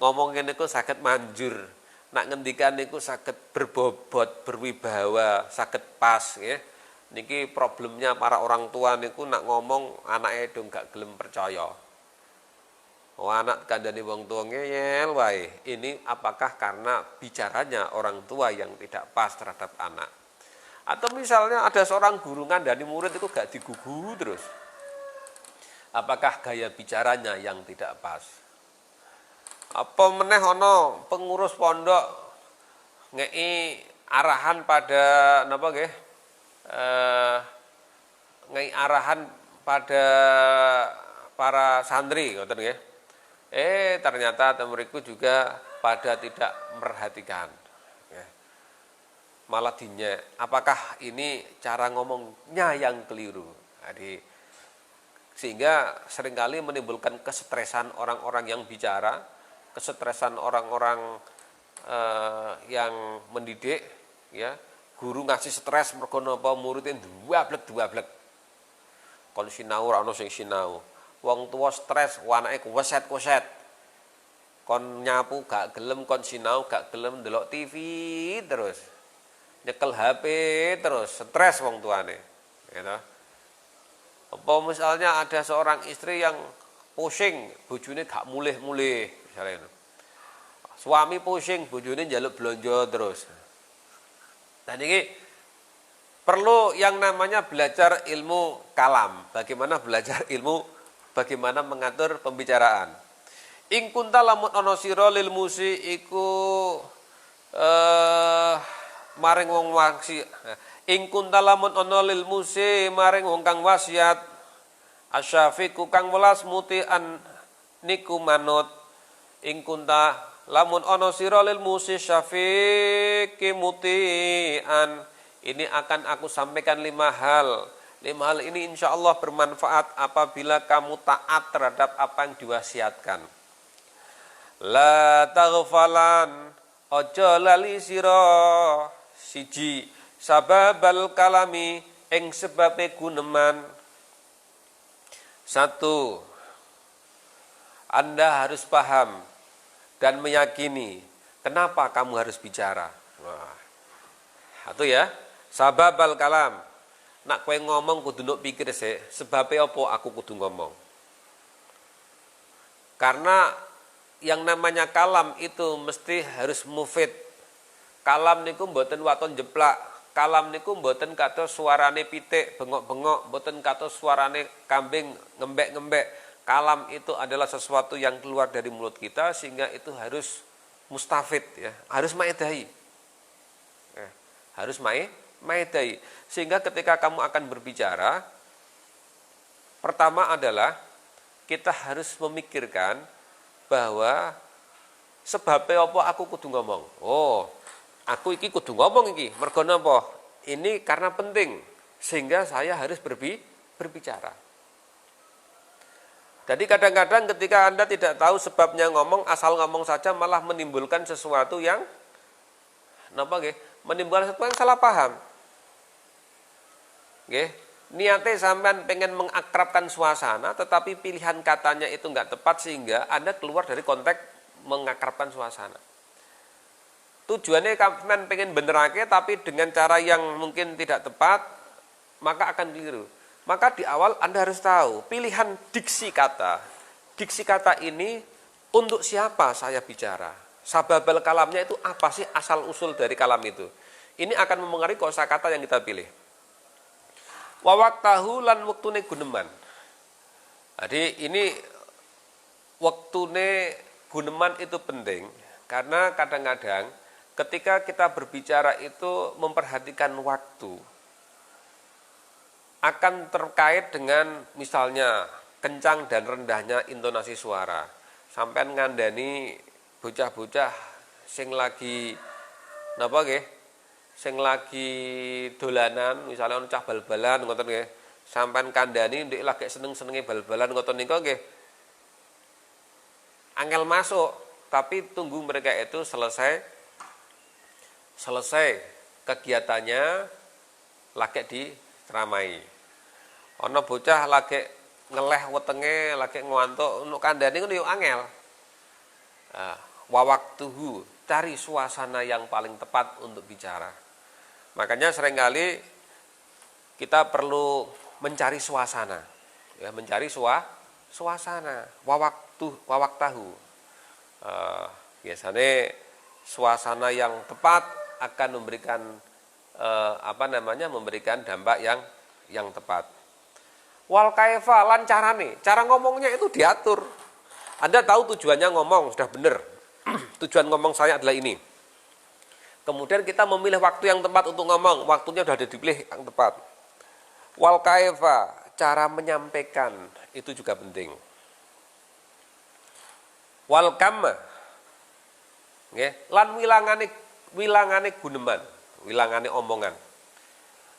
Ngomongin niku saged manjur, nak ngendikan niku saged berbobot, berwibawa, saged pas, nggih. Niki problemnya para orang tua niku nak ngomong anake dong gak gelem percaya. Oh, anak kandhane wong tua ngeyel wae. Ini apakah karena bicaranya orang tua yang tidak pas terhadap anak? Atau misalnya ada seorang guru ngandani murid itu gak digugu terus. apakah gaya bicaranya yang tidak pas. Apa meneh ana pengurus pondok ngei arahan pada napa nggih? Ngei arahan pada para santri ngoten nggih. Ternyata temeriku juga pada tidak merhatikan. Malah dinyek, apakah ini cara ngomongnya yang keliru? Jadi, sehingga seringkali menimbulkan kesetresan orang-orang yang bicara, kesetresan orang-orang yang mendidik, ya. Guru ngasih stres mergo napa muridé duablek. Kon sinau ora ono sing sinau. Wong tua stres, anake kuweset-kuweset. Kon nyapu gak gelem, kon sinau gak gelem, ndelok TV terus. Nyekel HP terus, stres wong tuane. Gitu. Apa misalnya ada seorang istri yang pusing, bojone gak mulih-mulih, misalnya. Suami pusing, bojone njaluk blonjo terus. Dan ini perlu yang namanya belajar ilmu kalam. Bagaimana belajar ilmu, bagaimana mengatur pembicaraan. Ing kunta lamun ana sira lil musi iku maring wong wasi ing kunta lamun ana lil musi maring wong kang wasiat asyafiku kang welas mutian niku manut ing kunta lamun ana sira lil musi syafiqi mutian. Ini akan aku sampaikan 5 hal. 5 hal ini insya Allah bermanfaat apabila kamu taat terhadap apa yang diwasiatkan. La taghfalan, ojo lali sira siji sababal kalami ing sebabe guneman. 1. Anda harus paham dan meyakini kenapa kamu harus bicara. Satu ya, sababal kalam. Nak kowe ngomong kudu nduk pikir sik, sebabe apa aku kudu ngomong. Karena yang namanya kalam itu mesti harus mufid. Kalam niku mboten waton jeplak. Kalam niku mboten kados suarane pitik bengok-bengok, mboten kados suarane kambing ngembek-ngembek. Kalam itu adalah sesuatu yang keluar dari mulut kita sehingga itu harus mustafid ya, harus maedai. Harus maedai. Sehingga ketika kamu akan berbicara, pertama adalah kita harus memikirkan bahwa sebabnya apa aku kudu ngomong. Oh, aku iki kudu ngomong iki, mergo napa? Ini karena penting sehingga saya harus berbicara. Jadi kadang-kadang ketika Anda tidak tahu sebabnya ngomong, asal ngomong saja malah menimbulkan sesuatu yang menimbulkan sesuatu yang salah paham. Niatnya sampean pengen mengakrabkan suasana, tetapi pilihan katanya itu enggak tepat sehingga Anda keluar dari konteks mengakrabkan suasana. Tujuannya sampean pengen benerake tapi dengan cara yang mungkin tidak tepat, maka akan keliru. Maka di awal Anda harus tahu pilihan diksi kata. Diksi kata ini untuk siapa saya bicara? Sababal kalamnya itu apa sih asal usul dari kalam itu? Ini akan mempengaruhi kosakata yang kita pilih. Wawaktahu lan waktune guneman. Jadi ini waktune guneman itu penting karena kadang-kadang ketika kita berbicara itu memperhatikan waktu akan terkait dengan misalnya kencang dan rendahnya intonasi suara. Sampean ngandani bocah-bocah sing lagi sing lagi dolanan, misalnya ono cah bal-balan ngoten nggih. Sampean kandhani ndek lagi seneng-senenge bal-balan ngoten nika nggih. Angel masuk, tapi tunggu mereka itu selesai kegiatannya lagi diceramai. Ana bocah lagi ngeleh wetenge, lagi ngantuk, untuk kandhani ngono yo angel. Wawaktuhu, cari suasana yang paling tepat untuk bicara. Makanya seringkali kita perlu mencari suasana, ya, mencari suasana. Wawaktahu. Biasanya suasana yang tepat akan memberikan memberikan dampak yang tepat. Wal kaifa lan carane. Cara ngomongnya itu diatur. Anda tahu tujuannya ngomong, sudah benar. Tujuan ngomong saya adalah ini. Kemudian kita memilih waktu yang tepat untuk ngomong, waktunya sudah ada dipilih yang tepat. Wal kaifa, cara menyampaikan itu juga penting. Wal kamma, lan wilangane guneman, wilangane omongan.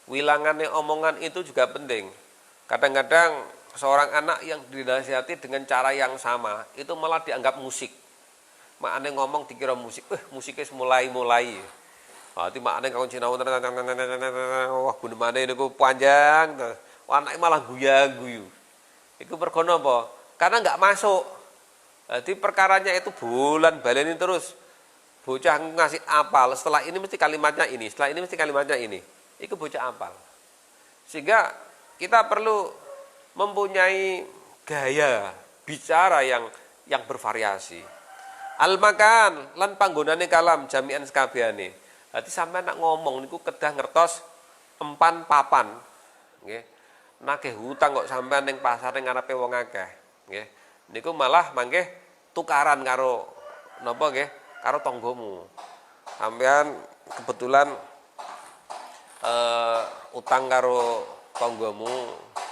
Wilangane omongan itu juga penting. Kadang-kadang seorang anak yang dinasihati dengan cara yang sama, itu malah dianggap musik. Makanya ngomong dikira musik, musiknya mulai. Berarti makanya kalau sinau, wah gunemane ini panjang, anaknya malah guyu. Itu bergono apa? Karena nggak masuk. Jadi perkaranya itu bulan baleni terus. Bocah ngasih apal, setelah ini mesti kalimatnya ini, setelah ini mesti kalimatnya ini. Itu bocah apal. Sehingga kita perlu mempunyai gaya bicara yang bervariasi. Al-makan lan panggonane kalam jami'an sekabehane. Dadi sampean nak ngomong niku kedah ngertos empan papan, nggih. Nagih hutang kok sampean ning pasar ning ngarepe wong akeh, nggih. Niku malah mangke tukaran karo napa nggih? Karo tanggamu. Sampean kebetulan utang karo tanggamu,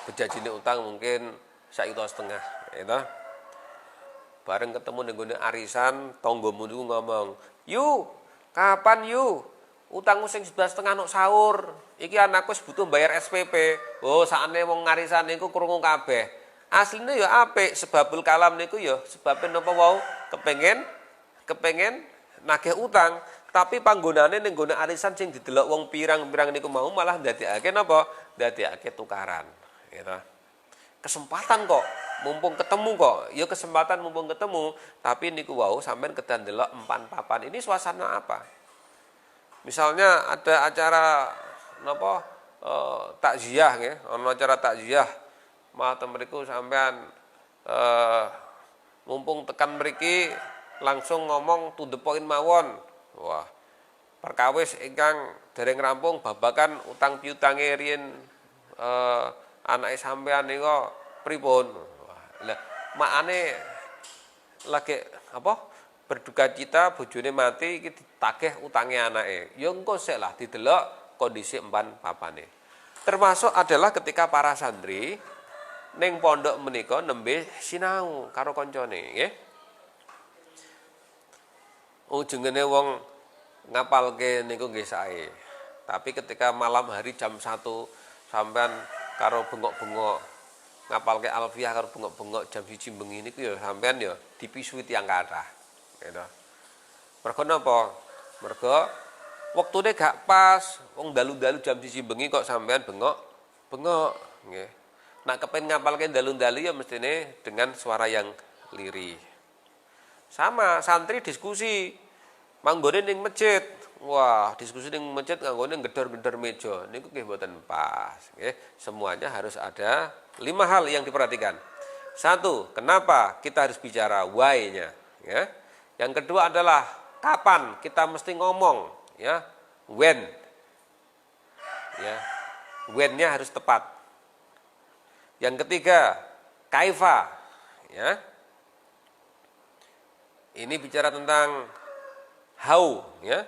bejajine utang mungkin 1,5 juta, gitu. Bareng ketemu ning gone arisan, tanggamu niku ngomong, "Yu, kapan yu? Utangmu sing 11,5 nok sahur. Iki anakku wis butuh bayar SPP." Oh, sakane wong ngarisan niku krungu kabeh. Asline ya apik, sebabul kalam niku ya sebabe napa wau kepengen nagih utang, tapi panggonane ning gone arisan sing didelok wong pirang-pirang niku mau malah ndadekake napa? Ndadekake tukaran, gitu. Kesempatan kok, mumpung ketemu kok, ya kesempatan mumpung ketemu, tapi niku wau sampean kedah ndelok empan papan. Ini suasana apa? Misalnya ada acara napa takziah nggih, ana acara takziah, malah mriku sampean mumpung tekan mriki langsung ngomong to the point mawon. Wah, perkawis ingkang dereng rampung babakan utang piutange riyen anake sampean nika pripun? Lah, makane lagi apa? Berduka cita bojone mati iki ditagih utange anake. Ya engko sik lah didelok kondisi empan papane. Termasuk adalah ketika para santri ning pondok menika nembe sinau karo kancane, nggih. Ujungane wong ngapalke niku nggih sae. Tapi ketika malam hari jam 1 sampean karo bengok-bengok ngapalke alfiah karo bengok-bengok jam 1 bengi niku ya sampean ya dipisui tiyang kathah. Gitu. Mergo napa? Mergo wektune gak pas, wong dalu-dalu jam 1 bengi kok sampean bengok-bengok, nggih. Nak kepen ngapalke dalu-dalu ya mestine dengan suara yang lirih. Sama santri diskusi manggone ning masjid. Wah, diskusi ning masjid nganggone gedor-gedor meja. Niku nggih mboten pas, nggih. Semuanya harus ada 5 hal yang diperhatikan. 1, kenapa kita harus bicara? Why-nya, ya. Yang kedua adalah kapan kita mesti ngomong, ya. When. Ya. When-nya harus tepat. Yang ketiga, kaifa, ya. Ini bicara tentang how, ya.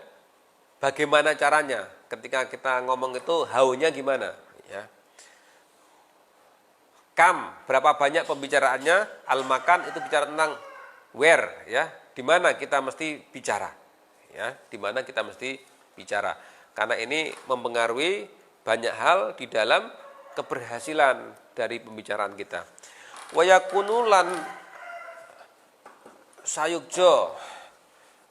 Bagaimana caranya? Ketika kita ngomong itu how-nya gimana, ya. Kam, berapa banyak pembicaraannya? Al-makan itu bicara tentang where, ya. Di mana kita mesti bicara, ya. Di mana kita mesti bicara. Karena ini mempengaruhi banyak hal di dalam keberhasilan dari pembicaraan kita. Wa yakunulan sayukjo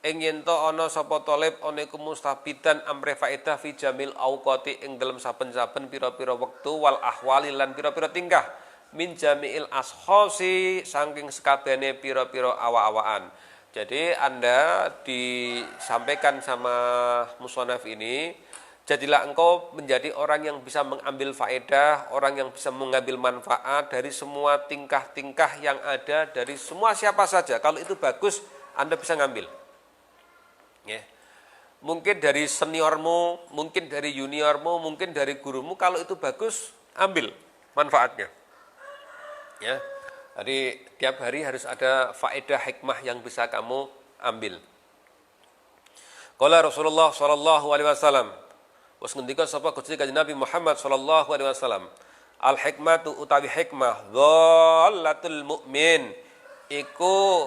ing yen to ana sapa talib ana iku mustabidan amre faedah fi jamil auqati ing dalem saben-saben pira-pira wektu wal ahwali lan pira-pira tingkah min jamiil ashasi saking sekabehane pira-pira awa-awaan. Jadi Anda disampaikan sama musannaf ini, jadilah engkau menjadi orang yang bisa mengambil faedah, orang yang bisa mengambil manfaat dari semua tingkah-tingkah yang ada dari semua siapa saja. Kalau itu bagus, Anda bisa ngambil. Ya. Mungkin dari seniormu, mungkin dari juniormu, mungkin dari gurumu, kalau itu bagus, ambil manfaatnya. Ya. Jadi tiap hari harus ada faedah hikmah yang bisa kamu ambil. Qala Rasulullah sallallahu alaihi wasallam, wis ngendika sapa Gusti Kanjeng Nabi Muhammad sallallahu alaihi wasallam, al hikmatu utawi hikmah dhallatul mukmin, iku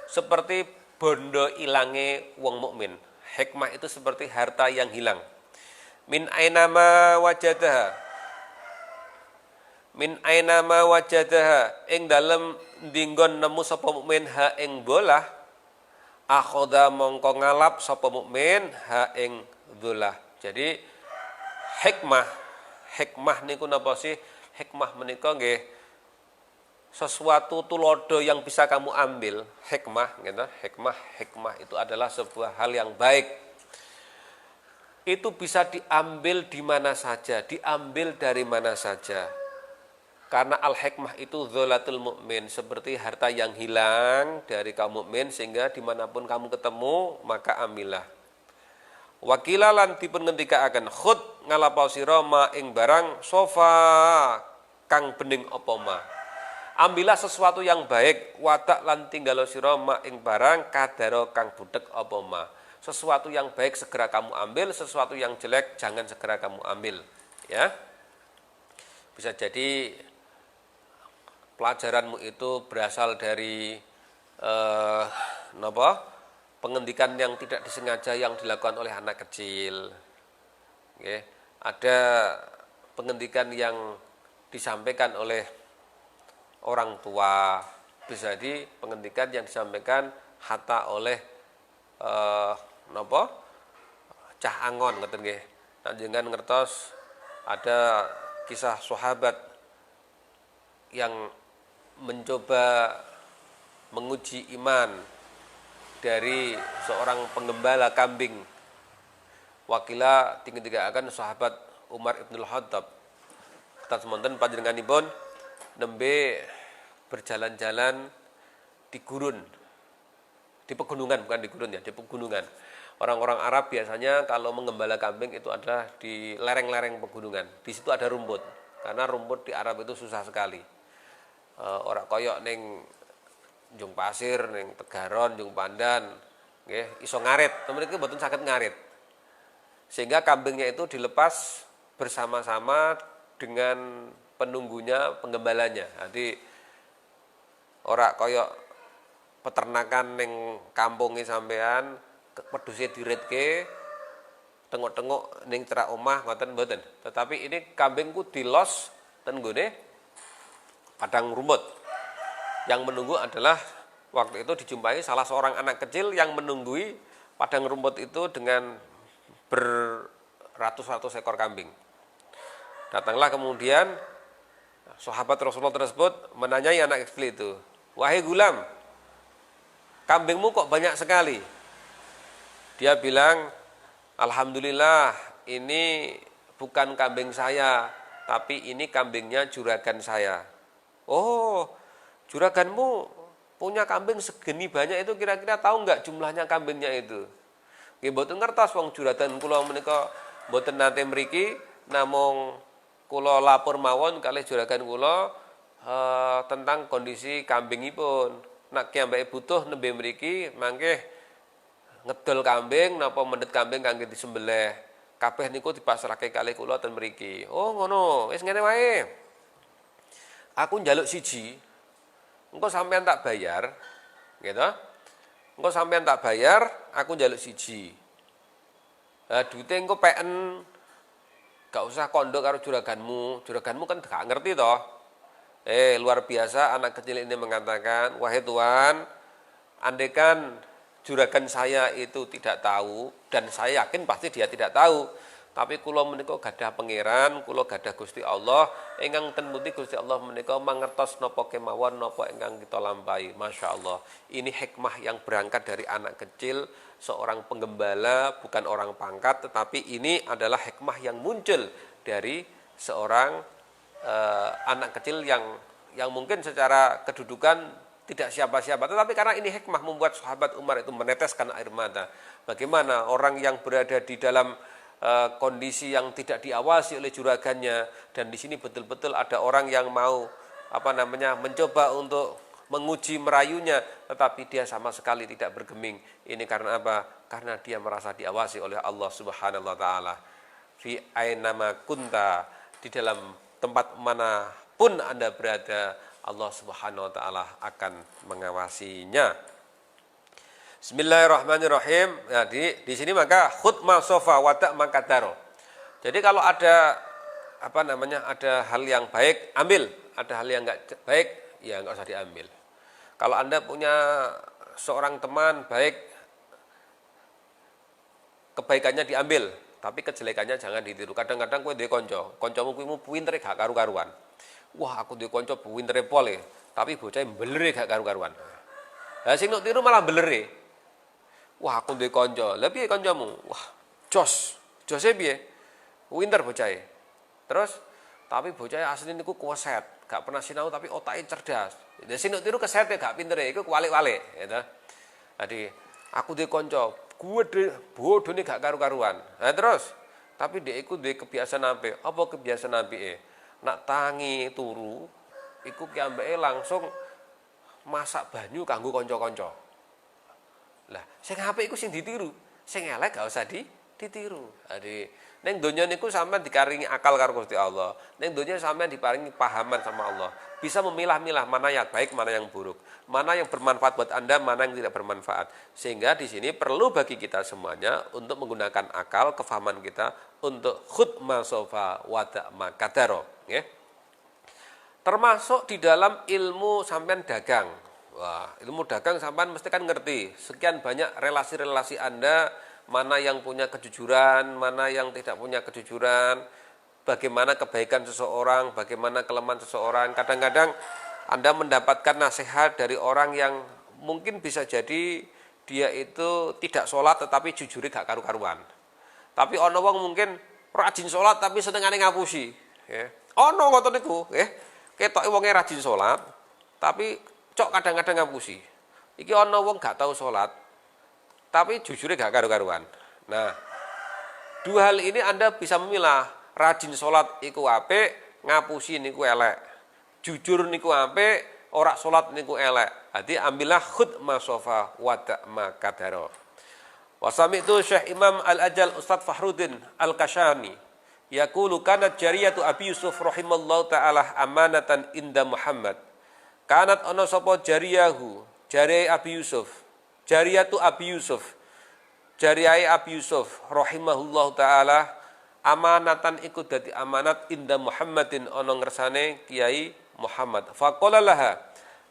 seperti bondo ilange wong mukmin. Hikmah itu seperti harta yang hilang. Min ainama wajadaha, min ainama wajadaha, ing dalem dinggon nemu sapa mukmin ha ing bolah, akhoda mongko ngalap sapa mukmin ha ing dzulah. Jadi hikmah niku napa sih? Hikmah menika nggih sesuatu tulodo yang bisa kamu ambil. Hikmah itu adalah sebuah hal yang baik. Itu bisa diambil di mana saja, diambil dari mana saja. Karena al-hikmah itu dzolatul mukmin, seperti harta yang hilang dari kaum mukmin, sehingga dimanapun kamu ketemu maka ambillah. Wakilalan dipun ngendikaaken khud ngalapau sira ma ing barang sofa kang bening apa ma. Ambillah sesuatu yang baik, wadak lan tinggalo sira ma ing barang kadaro kang budhek apa ma. Sesuatu yang baik segera kamu ambil, sesuatu yang jelek jangan segera kamu ambil, ya. Bisa jadi pelajaranmu itu berasal dari pengendikan yang tidak disengaja yang dilakukan oleh anak kecil. Okay. Ada pengendikan yang disampaikan oleh orang tua, bisa jadi pengendikan yang disampaikan hatta oleh cah angon ngoten nggih. Panjenengan ngertos ada kisah sahabat yang mencoba menguji iman dari seorang penggembala kambing. Wakila tinggi-tinggi akan sahabat Umar ibn al-Khattab. Kita semonten panjenenganipun nembe berjalan-jalan di gurun, di pegunungan, bukan di gurun ya, di pegunungan. Orang-orang Arab biasanya kalau menggembala kambing itu adalah di lereng-lereng pegunungan. Di situ ada rumput, karena rumput di Arab itu susah sekali. Ora koyok ning Jung Pasir, ning Tegaron, Jung Pandan, nggih, iso ngarit. Mriki mboten saged ngarit. Sehingga kambingnya itu dilepas bersama-sama dengan penunggunya, penggembalanya. Jadi ora koyok peternakan ning kampunge sampean wedhuse diritke tengok-tengok ning cerak omah ngoten mboten. Tetapi ini kambingku dilos ten nggone padang rumput. Yang menunggu adalah waktu itu dijumpai salah seorang anak kecil yang menunggui padang rumput itu dengan beratus-ratus ekor kambing. Datanglah kemudian sahabat Rasulullah tersebut menanyai anak kecil itu, "Wahai gulam, kambingmu kok banyak sekali?" Dia bilang, "Alhamdulillah, ini bukan kambing saya, tapi ini kambingnya juragan saya." "Oh, juraganmu punya kambing segini banyak itu, kira-kira tahu nggak jumlahnya kambingnya itu?" Nggih mboten ngertos wong juragan kula menika mboten nate mriki, namung kula lapor mawon kalih juragan kula tentang kondisi kambingipun. Nek kiambake butuh nembe mriki mangke ngedol kambing napa mendhet kambing kangge disembelih. Kabeh niku dipasrahke kalih kula ten mriki. "Oh ngono, wis ngene wae. Aku njaluk siji, engko sampean tak bayar, gitu. Engko sampean tak bayar, aku njaluk siji. Duite engko peken, gak usah kondok karo juraganmu. Juraganmu kan gak ngerti toh." Luar biasa anak kecil ini mengatakan, "Wahai Tuhan, andaikan juragan saya itu tidak tahu, dan saya yakin pasti dia tidak tahu, tapi kula menika gadah pangeran, kula gadah Gusti Allah, ingkang ten pundi Gusti Allah menika mangertos napa kemawon napa ingkang kita lampahi." Masya Allah, ini hikmah yang berangkat dari anak kecil, seorang penggembala, bukan orang pangkat, tetapi ini adalah hikmah yang muncul dari seorang anak kecil yang mungkin secara kedudukan tidak siapa-siapa, tetapi karena ini hikmah membuat sahabat Umar itu meneteskan air mata. Bagaimana orang yang berada di dalam kondisi yang tidak diawasi oleh juragannya, dan di sini betul-betul ada orang yang mau mencoba untuk menguji merayunya, tetapi dia sama sekali tidak bergeming. Ini karena apa? Karena dia merasa diawasi oleh Allah Subhanahu wa taala. Fi ainama kunta, di dalam tempat manapun Anda berada, Allah Subhanahu wa taala akan mengawasinya. Bismillahirrahmanirrahim. Nah, di sini maka khud ma sofa wada makadaro. Jadi kalau ada ada hal yang baik, ambil. Ada hal yang enggak baik, ya enggak usah diambil. Kalau Anda punya seorang teman baik, kebaikannya diambil, tapi kejelekannya jangan ditiru. Kadang-kadang kowe duwe kanca, kancamu kuwi pintere gak karu-karuan. Wah, aku duwe kanca pintere pol, tapi bocah mbelere gak karu-karuan. Lah sing nuk tiru malah mbelere. Wah, aku duwe kanca. Lah piye kancamu? Wah, jose piye? Pinter bocahe. Terus tapi bocahe asline niku kuweset, gak pernah sinau tapi otake cerdas. Lah sing tiru kesete gak pintere, iku kuwalik-walik, gitu. Jadi, aku duwe kanca, bodhone gak karu-karuan. Nah, terus tapi dhek iku duwe kebiasaan apik. Apa kebiasaan apike? Nak tangi turu, iku ki ambeke langsung masak banyu kanggo kanca-kanca. Lah, sing apik iku sing ditiru, sing elek gak usah ditiru. Jadi ning donya niku sampean dikaringi akal karo Gusti Allah. Ning donya sampean diparingi pahaman sama Allah. Bisa memilah-milah mana yang baik, mana yang buruk, mana yang bermanfaat buat Anda, mana yang tidak bermanfaat. Sehingga di sini perlu bagi kita semuanya untuk menggunakan akal, kefahaman kita untuk khud ma sofa wada makadaro, ya. Termasuk di dalam ilmu sampean dagang. Wah, ilmu dagang sampean mesti kan ngerti. Sekian banyak relasi-relasi Anda, mana yang punya kejujuran, mana yang tidak punya kejujuran, bagaimana kebaikan seseorang, bagaimana kelemahan seseorang. Kadang-kadang Anda mendapatkan nasihat dari orang yang mungkin bisa jadi dia itu tidak sholat tetapi jujuri gak karu-karuan. Tapi ono wong mungkin rajin sholat tapi senengane ngapusi. Ya. Ono ngoten niku, ketoke wonge rajin sholat tapi cok kadang-kadang ngapusi. Iki ono wong gak tahu sholat tapi jujurnya gak karu-karuan. Nah, dua hal ini Anda bisa memilah. Rajin sholat iku apik, ngapusi niku elek. Jujur niku apik, ora sholat niku elek. Jadi ambillah khud ma sofa wada makadaro. Wasami itu Syekh Imam Al-Ajal Ustadz Fahruddin Al-Kashani yaqulu kanat jariyatu Abi Yusuf rahimallahu ta'ala amanatan inda Muhammad. Kanat ana sapa jariyahu, jari Abi Yusuf. Jariyatu Abi Yusuf, jariyai Abi Yusuf rahimahullahu taala amanatan iku dadi amanat inda Muhammadin ana ngersane Kiai Muhammad. Faqala laha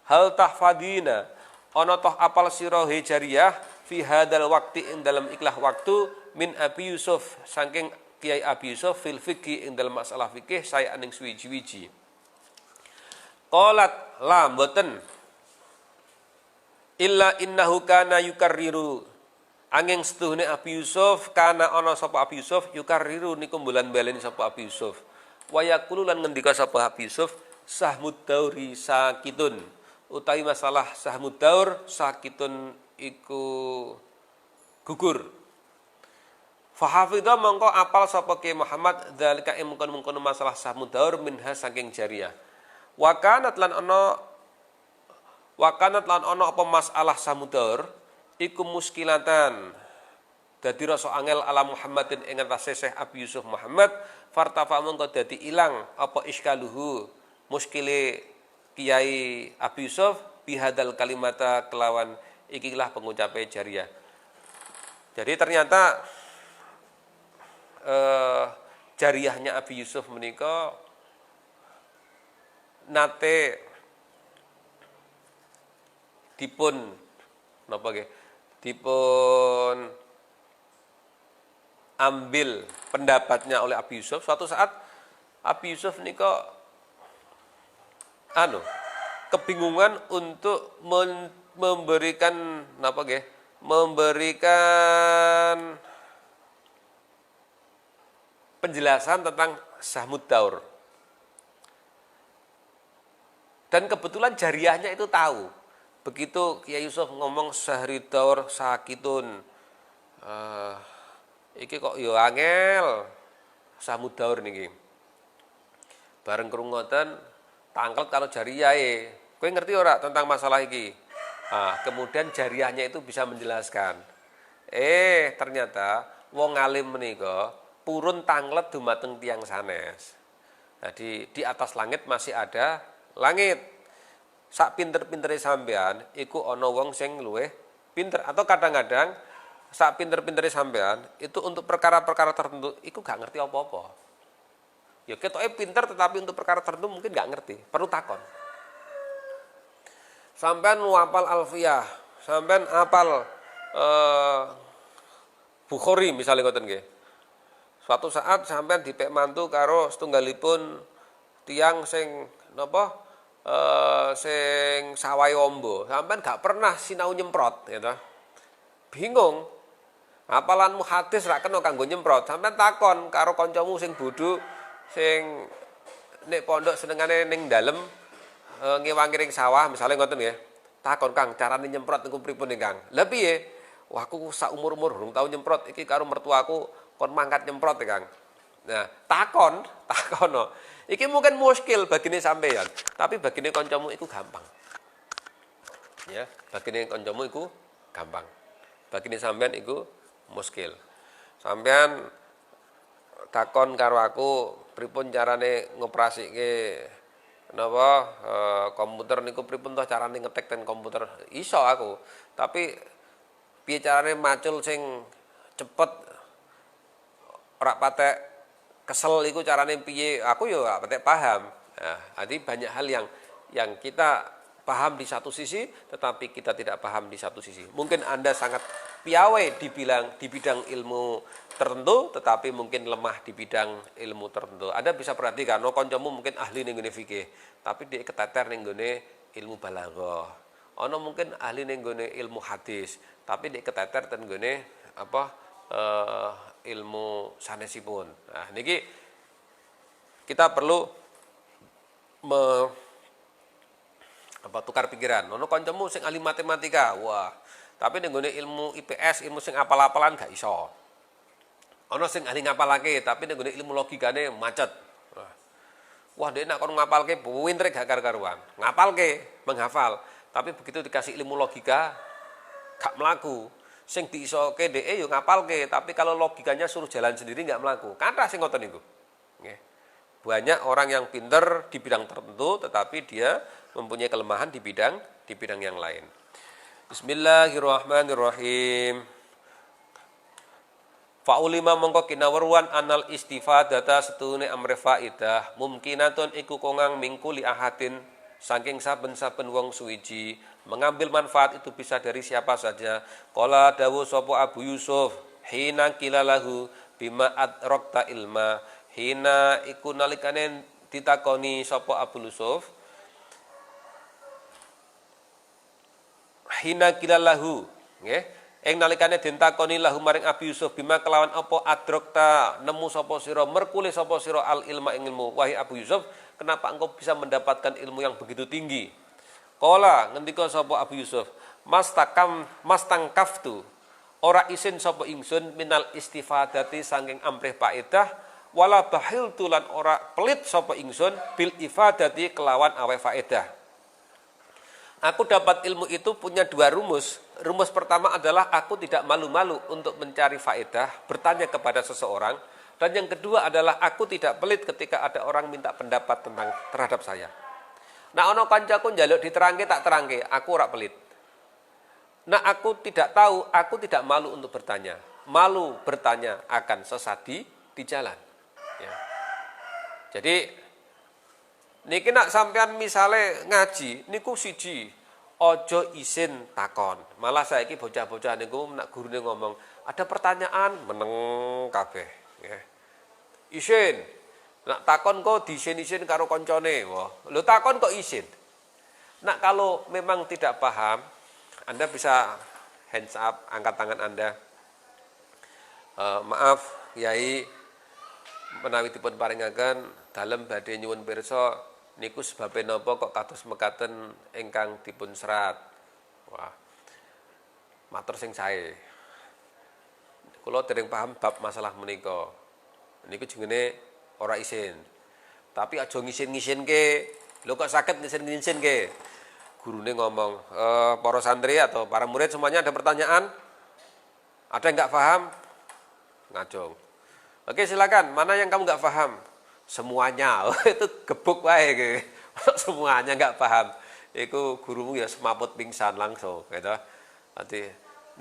hal tahfadina ana toh apal sira he jariyah fi hadal waqti ing dalam ikhlah waktu min Abi Yusuf saking Kiai Abi Yusuf fil fikih ing dalam masalah fikih saya aning suwiji-wiji. Qalat la mboten illa innahu kana yukarriru angin setuhune Abi Yusuf kana ana sapa Abi Yusuf yukarriru niku bulan-baleni sapa Abi Yusuf wa yaqulu lan ngendika sapa Abi Yusuf sahmud dauri sakitun utawi masalah sahmud daur sakitun iku gugur fa hafidha mongko apal sapa Ki Muhammad zalika mungkon masalah sahmud daur minha saking jariyah wa kanat lan ana apa masalah samudaur iku muskilatan dadi rasa angel ala Muhammadin ing atase Syekh Abi Yusuf Muhammad fartafa mongko dadi ilang apa iskaluhu muskile Kiai Abi Yusuf bihadal kalimata kelawan ikilah pengucape jariyah. Jadi ternyata jariyahnya Abi Yusuf menika nate dipun ambil pendapatnya oleh Abi Yusuf. Suatu saat Abi Yusuf nika kebingungan untuk memberikan penjelasan tentang sahmud daur. Dan kebetulan jariyahnya itu tahu. Begitu Kiai Yusuf ngomong sahri daur sakitun, iki kok yo angel sahmud daur niki. Bareng krungu ngoten tanglet kalau jariyah. Kowe ngerti ora tentang masalah iki? Nah, kemudian jariyahnya itu bisa menjelaskan. Ternyata wong alim menika purun tanglet dumateng tiang sanes. Jadi di atas langit masih ada langit. Sak pinter-pintere sampean iku ana wong sing luwih pinter, atau kadang-kadang sak pinter-pintere sampean itu untuk perkara-perkara tertentu iku gak ngerti apa-apa. Ya ketoke pinter tetapi untuk perkara tertentu mungkin gak ngerti, perlu takon. Sampean ngapal Alfiyah, sampean apal Bukhari misalnya ngoten nggih. Suatu saat sampean dipek mantu karo setunggalipun tiang sing napa sing sawai ombo, sampean gak pernah sinau nyemprot gitu. Bingung. Hafalanmu hadis ra kena kanggo nyemprot, sampean takon karo kancamu sing bodho sing nek pondok senengane ning dalem ngewangi ring sawah misalnya ngoten nggih. Takon, Kang, carane nyemprot niku pripun nih, Kang? Lah piye? Wah, aku sak umur-umur durung tau nyemprot, iki karo mertuaku kon mangkat nyemprot ya, Kang. Nah, takono. Iki mungkin muskil bagine sampeyan, tapi bagine kancamu iku gampang. Ya, bagine kancamu iku gampang. Bagine sampean iku muskil. Sampean takon karo aku pripun carane ngoperasike napa komputer niku pripun toh carane ngetik ten komputer. Iso aku, tapi piye carane macul sing cepet ora patek kesel iku carane piye, aku ya ora patek paham. Nah, jadi banyak hal yang kita paham di satu sisi tetapi kita tidak paham di satu sisi. Mungkin Anda sangat piawai di bidang ilmu tertentu tetapi mungkin lemah di bidang ilmu tertentu. Anda bisa perhatikan kancamu mungkin ahli ning nggone fikih tapi dia keteter ning nggone ilmu balaghah. Ana mungkin ahli ning nggone ilmu hadis tapi dia keteter ten nggone ilmu sanesipun. Nah, niki kita perlu tukar pikiran. Ono kancamu sing ahli matematika, wah, tapi ning nggone ilmu IPS, ilmu sing apal-apalan gak iso. Ono sing ahli ngapalake, tapi ning nggone ilmu logikane macet. Wah, dia nak kon ngapalke pinter gak karu-karuan. Ngapalke, menghafal, tapi begitu dikasih ilmu logika gak mlaku. Sing diisoke dhek yo ngapalke, tapi kalau logikanya suruh jalan sendiri gak mlaku. Kathah sing ngoten niku. Nggih. Banyak orang yang pinter di bidang tertentu tetapi dia mempunyai kelemahan di bidang yang lain. Bismillahirrahmanirrahim. Fa'ulima mongko kinaweruan anal istifadata setune amre faidah mumkinatun iku kongang mingkuli ahadin saking saben-saben wong suwiji mengambil manfaat itu bisa dari siapa saja. Qala dawu sapa Abu Yusuf hina kilalahu bima adrakta ilma. Hina iku nalikane ditakoni sapa Abu Yusuf hina kilalahu nggih ing nalikane ditakoni lahu maring Abi Yusuf bima kelawan apa adrakta nemu sapa sira merkule sapa sira al ilma ing ilmu. Wahai Abu Yusuf, kenapa engkau bisa mendapatkan ilmu yang begitu tinggi? Qala ngendika sapa Abu Yusuf, mastangkaftu ora isin sapa ingsun minal istifadati saking amrih faedah wala bahil tulan ora pelit sapa ingsun bil ifadati kelawan awe faedah. Aku dapat ilmu itu punya dua rumus. Rumus pertama adalah aku tidak malu-malu untuk mencari faedah, bertanya kepada seseorang. Dan yang kedua adalah aku tidak pelit ketika ada orang minta pendapat terhadap saya. Nah, ono kancaku njaluk diterangke tak terangke, aku ora pelit. Nah, aku tidak tahu, aku tidak malu untuk bertanya. Malu bertanya akan sesat di jalan. Ya. Jadi niki nak sampean misale ngaji niku siji ojo isin takon. Malah saiki bocah-bocah niku nak gurune ngomong, ada pertanyaan meneng kabeh, ya. Isin. Nak takon kok diisin-isin karo koncone. Wah, lho takon kok isin. Nak kalau memang tidak paham, Anda bisa hands up, angkat tangan Anda. Maaf, Yai, menawi dipun paringaken dalem badhe nyuwun pirsa niku sebabe napa kok kados mekaten ingkang dipun serat. Wah. Matur sing sae. Kula dereng paham bab masalah menika. Niku jenenge ora isin. Tapi aja ngisin-ngisinke Lho kok saged ngisin-ngisin ke? Gurune ngomong, para santri atau para murid semuanya ada pertanyaan? Ada yang nggak paham? Ngajong. Oke silakan, mana yang kamu nggak paham? Semuanya, itu gebuk wae. Semuanya nggak paham. Iku gurumu ya semaput pingsan langsung, gitu. Nanti,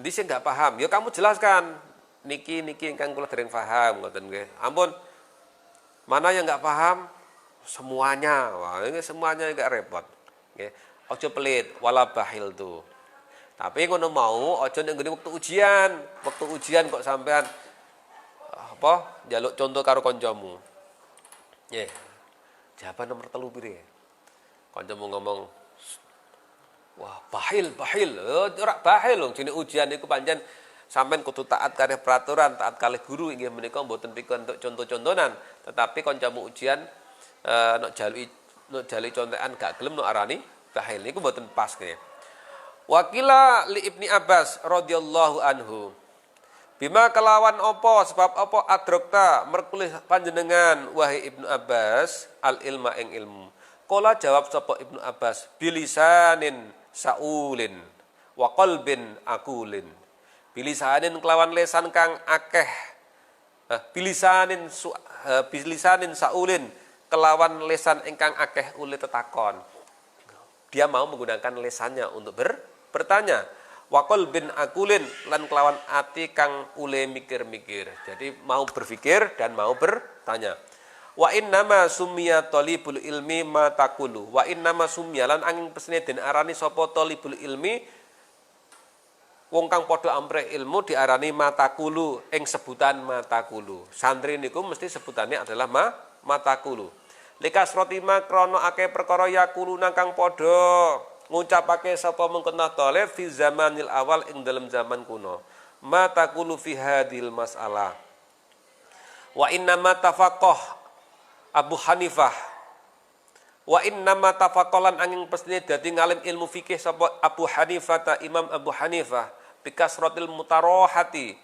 ndi sing nggak paham? Ya kamu jelaskan. Niki ingkang kula dereng paham, ngoten nggih. Ampun, mana yang nggak paham? Semuanya. Wah, ini semuanya nggak repot. Nggih. Ojo pelit, wala bahil tuh. Tapi ngono mau, ojo ning waktu ujian. Waktu ujian kok sampean apa? Njaluk contoh karo kancamu. Nggih. Jawaban nomor 3 pire? Kancamu ngomong, wah, bahil. Ora bahil lho, jenenge ujian iku pancen sampean kudu taat karo peraturan, taat kalih guru inggih menika mboten pikir untuk contoh-contonan, tetapi kancamu ujian nek jaluki contekan gak gelem nek arani bahil niku mboten pas nggih. Wakila li Ibni Abbas radhiyallahu anhu. Bima kelawan opo sebab opo adrokta merkulih panjenengan wahai Ibnu Abbas al ilma ing ilmu. Kala jawab sapa Ibnu Abbas bilisanin saulin wa qalbin akulin. Bilisanin kelawan lesan kang akeh. Bilisanin saulin kelawan lesan ingkang akeh uli tetakon. Dia mau menggunakan lesannya untuk bertanya. Wakol bin akulin lan kelawan ati kang ule mikir-mikir. Jadi mau berpikir dan mau bertanya. Wa innama summiya talibul ilmi ma taqulu. Wa innama summiya lan angin pesene den arani sapa talibul ilmi wong kang padha ampreh ilmu diarani matakulu ing sebutan matakulu. Santri niku mesti sebutannya adalah matakulu. Likasroti ma krana akeh perkara yakuluna kang padha ngucapake sapa mengkena talib fi zamanil awal ing dalam zaman kuno. Matakulu fi hadhil mas'alah. Wa inna ma tafaqah Abu Hanifah. Wa inna ma tafaqalan angin pesne dadi ngalim ilmu fikih sapa Abu Hanifah ta Imam Abu Hanifah bikasratil mutarohati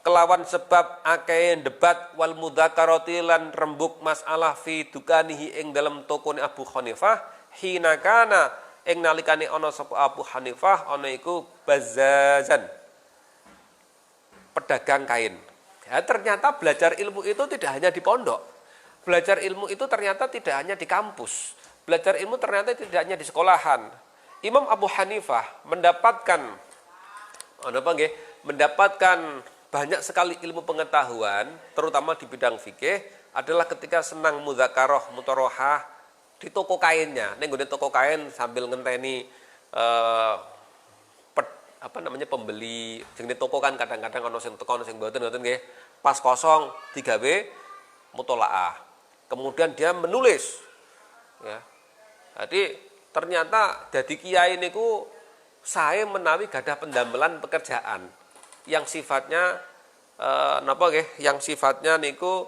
kelawan sebab akeh debat wal mudzakarati lan rembuk masalah fi dukanihi ing dalam tokone Abu Hanifah hina kana ing nalikane ana sapa Abu Hanifah ana iku bazazan pedagang kain. Ya, ternyata belajar ilmu itu tidak hanya di pondok. Belajar ilmu itu ternyata tidak hanya di kampus. Belajar ilmu ternyata tidak hanya di sekolahan. Imam Abu Hanifah mendapatkan banyak sekali ilmu pengetahuan, terutama di bidang fikih, adalah ketika senang mudzakarah, mutarohah di toko kainnya. Ning nggone toko kain sambil ngenteni pembeli. Jenenge toko kan kadang-kadang ana sing teko ana sing mboten nggih. Pas kosong digawe mutolaah. Kemudian dia menulis. Ya. Jadi ternyata dadi kiai niku saya menawi gadah pendamelan pekerjaan yang sifatnya yang sifatnya niku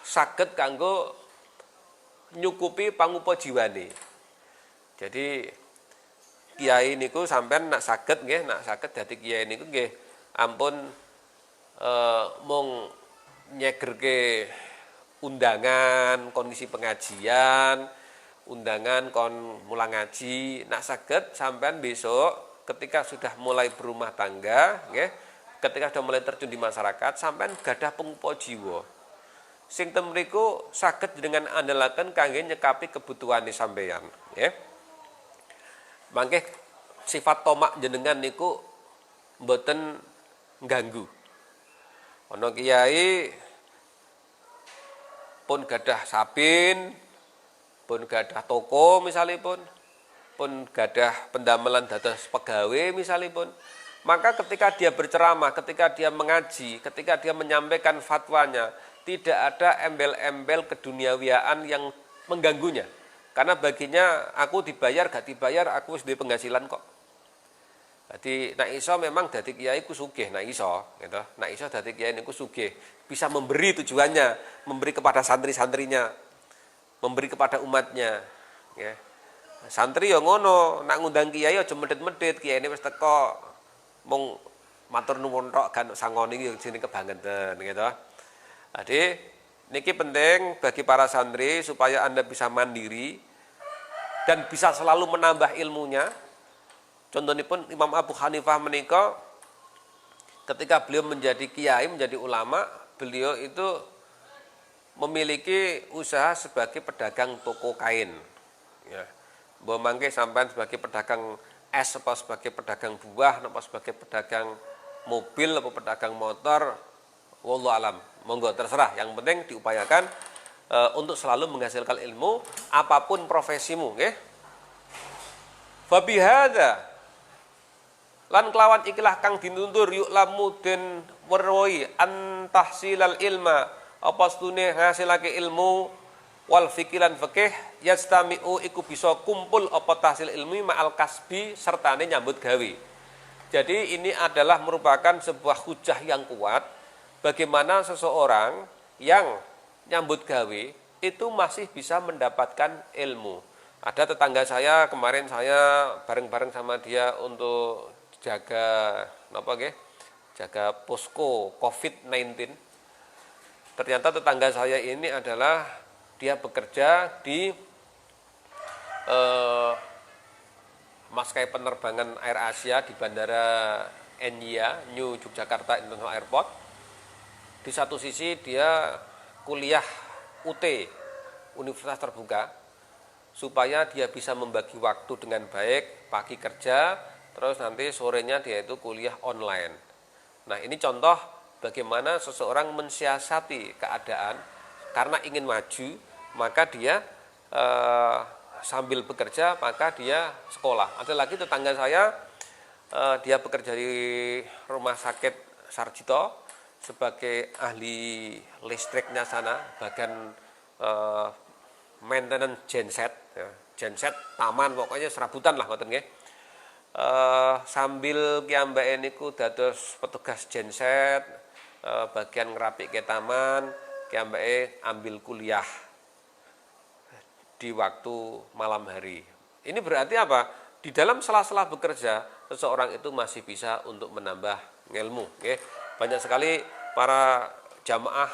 saged kanggo nyukupi pangupa jiwane. Jadi kiai niku sampean nak saged dadi kiai niku nggih ampun mung nyegerke undangan kondisi pengajian, undangan kon mulang ngaji, nak saged sampean besok ketika sudah mulai berumah tangga, nggih, ketika sudah mulai terjun di masyarakat, sampean gadah pangupa jiwa. Sing ten mriku saged dengan andhalaken kangge nyekapi kebutuhane sampeyan, nggih. Mangke sifat tomak jenengan niku mboten ngganggu. Ana kiai pun gadah sabin, pun gadah toko misalipun, pun gadah pendamelan dados pegawai misalipun. Maka ketika dia berceramah, ketika dia mengaji, ketika dia menyampaikan fatwanya, tidak ada embel-embel keduniawiaan yang mengganggunya. Karena baginya aku dibayar gak dibayar, aku wis duwe penghasilan kok. Jadi nek iso memang dadi kiai ku sugih, nek iso, gitu. Nek iso dadi kiai niku sugih, bisa memberi tujuannya, memberi kepada santri-santrinya, memberi kepada umatnya, ya. Santri ya ngono, nak ngundang kiai aja medhit-medhit, kiyaine wis teko mung matur nuwun tok kan sangoni iki jenenge kebangetan, gitu. Jadi Niki penting bagi para santri supaya Anda bisa mandiri dan bisa selalu menambah ilmunya. Contohnya pun Imam Abu Hanifah menika ketika beliau menjadi kiai, menjadi ulama, beliau itu memiliki usaha sebagai pedagang toko kain. Ya. Mbok mangke sampean sebagai pedagang es, apa sebagai pedagang buah, apa sebagai pedagang mobil, apa pedagang motor, wallahu alam. Monggo terserah, yang penting diupayakan untuk selalu menghasilkan ilmu apapun profesimu, nggih. Fa bihadza lan kelawan ikilah kang dinuntur yuk lamu den weroi antahsilal ilma apa stune ngasilake ilmu wal fikiran fikih yastami'u iku bisa kumpul apa tahsil ilmi ma'al kasbi sertane nyambut gawe. Jadi ini adalah merupakan sebuah hujah yang kuat bagaimana seseorang yang nyambut gawe itu masih bisa mendapatkan ilmu. Ada tetangga saya kemarin saya bareng-bareng sama dia untuk jaga jaga posko COVID-19. Ternyata tetangga saya ini adalah dia bekerja di maskapai penerbangan Air Asia di Bandara NYA, New Yogyakarta International Airport. Di satu sisi dia kuliah UT, Universitas Terbuka, supaya dia bisa membagi waktu dengan baik, pagi kerja, terus nanti sorenya dia itu kuliah online. Nah ini contoh bagaimana seseorang mensiasati keadaan karena ingin maju, maka dia sambil bekerja, maka dia sekolah. Ada lagi tetangga saya, dia bekerja di rumah sakit Sarjito sebagai ahli listriknya sana, bagian maintenance genset, ya, genset taman, pokoknya serabutan lah ngoten nggih. Sambil kiambake niku dados petugas genset, bagian ngrapike taman, kiambake ambil kuliah di waktu malam hari. Ini berarti apa? Di dalam sela-sela bekerja, seseorang itu masih bisa untuk menambah ilmu. Okay? Banyak sekali para jamaah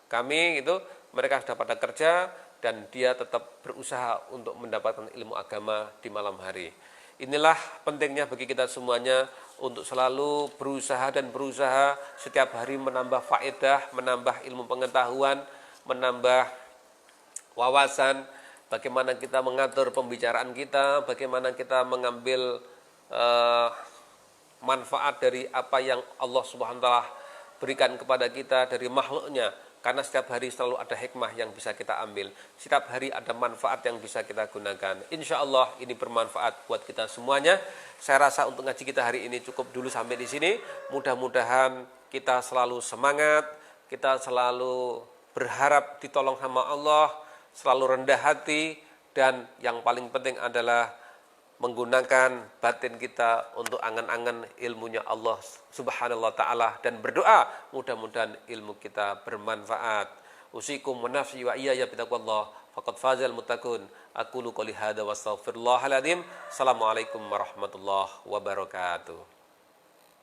kami itu mereka sudah pada kerja dan dia tetap berusaha untuk mendapatkan ilmu agama di malam hari. Inilah pentingnya bagi kita semuanya untuk selalu berusaha dan berusaha setiap hari menambah faedah, menambah ilmu pengetahuan, menambah wawasan, bagaimana kita mengatur pembicaraan kita, bagaimana kita mengambil manfaat dari apa yang Allah Subhanahu wa taala berikan kepada kita dari makhluknya. Karena setiap hari selalu ada hikmah yang bisa kita ambil. Setiap hari ada manfaat yang bisa kita gunakan. Insya Allah ini bermanfaat buat kita semuanya. Saya rasa untuk ngaji kita hari ini cukup dulu sampai di sini. Mudah-mudahan kita selalu semangat, kita selalu berharap ditolong sama Allah, selalu rendah hati, dan yang paling penting adalah menggunakan batin kita untuk angan-angan ilmunya Allah Subhanahu wa taala dan berdoa mudah-mudahan ilmu kita bermanfaat. Usikum wa nafsi wa iyaya bitaqwallah faqad fazal muttaqun. Aqulu qouli hadza wa astaghfirullahal azim. Assalamualaikum warahmatullahi wabarakatuh.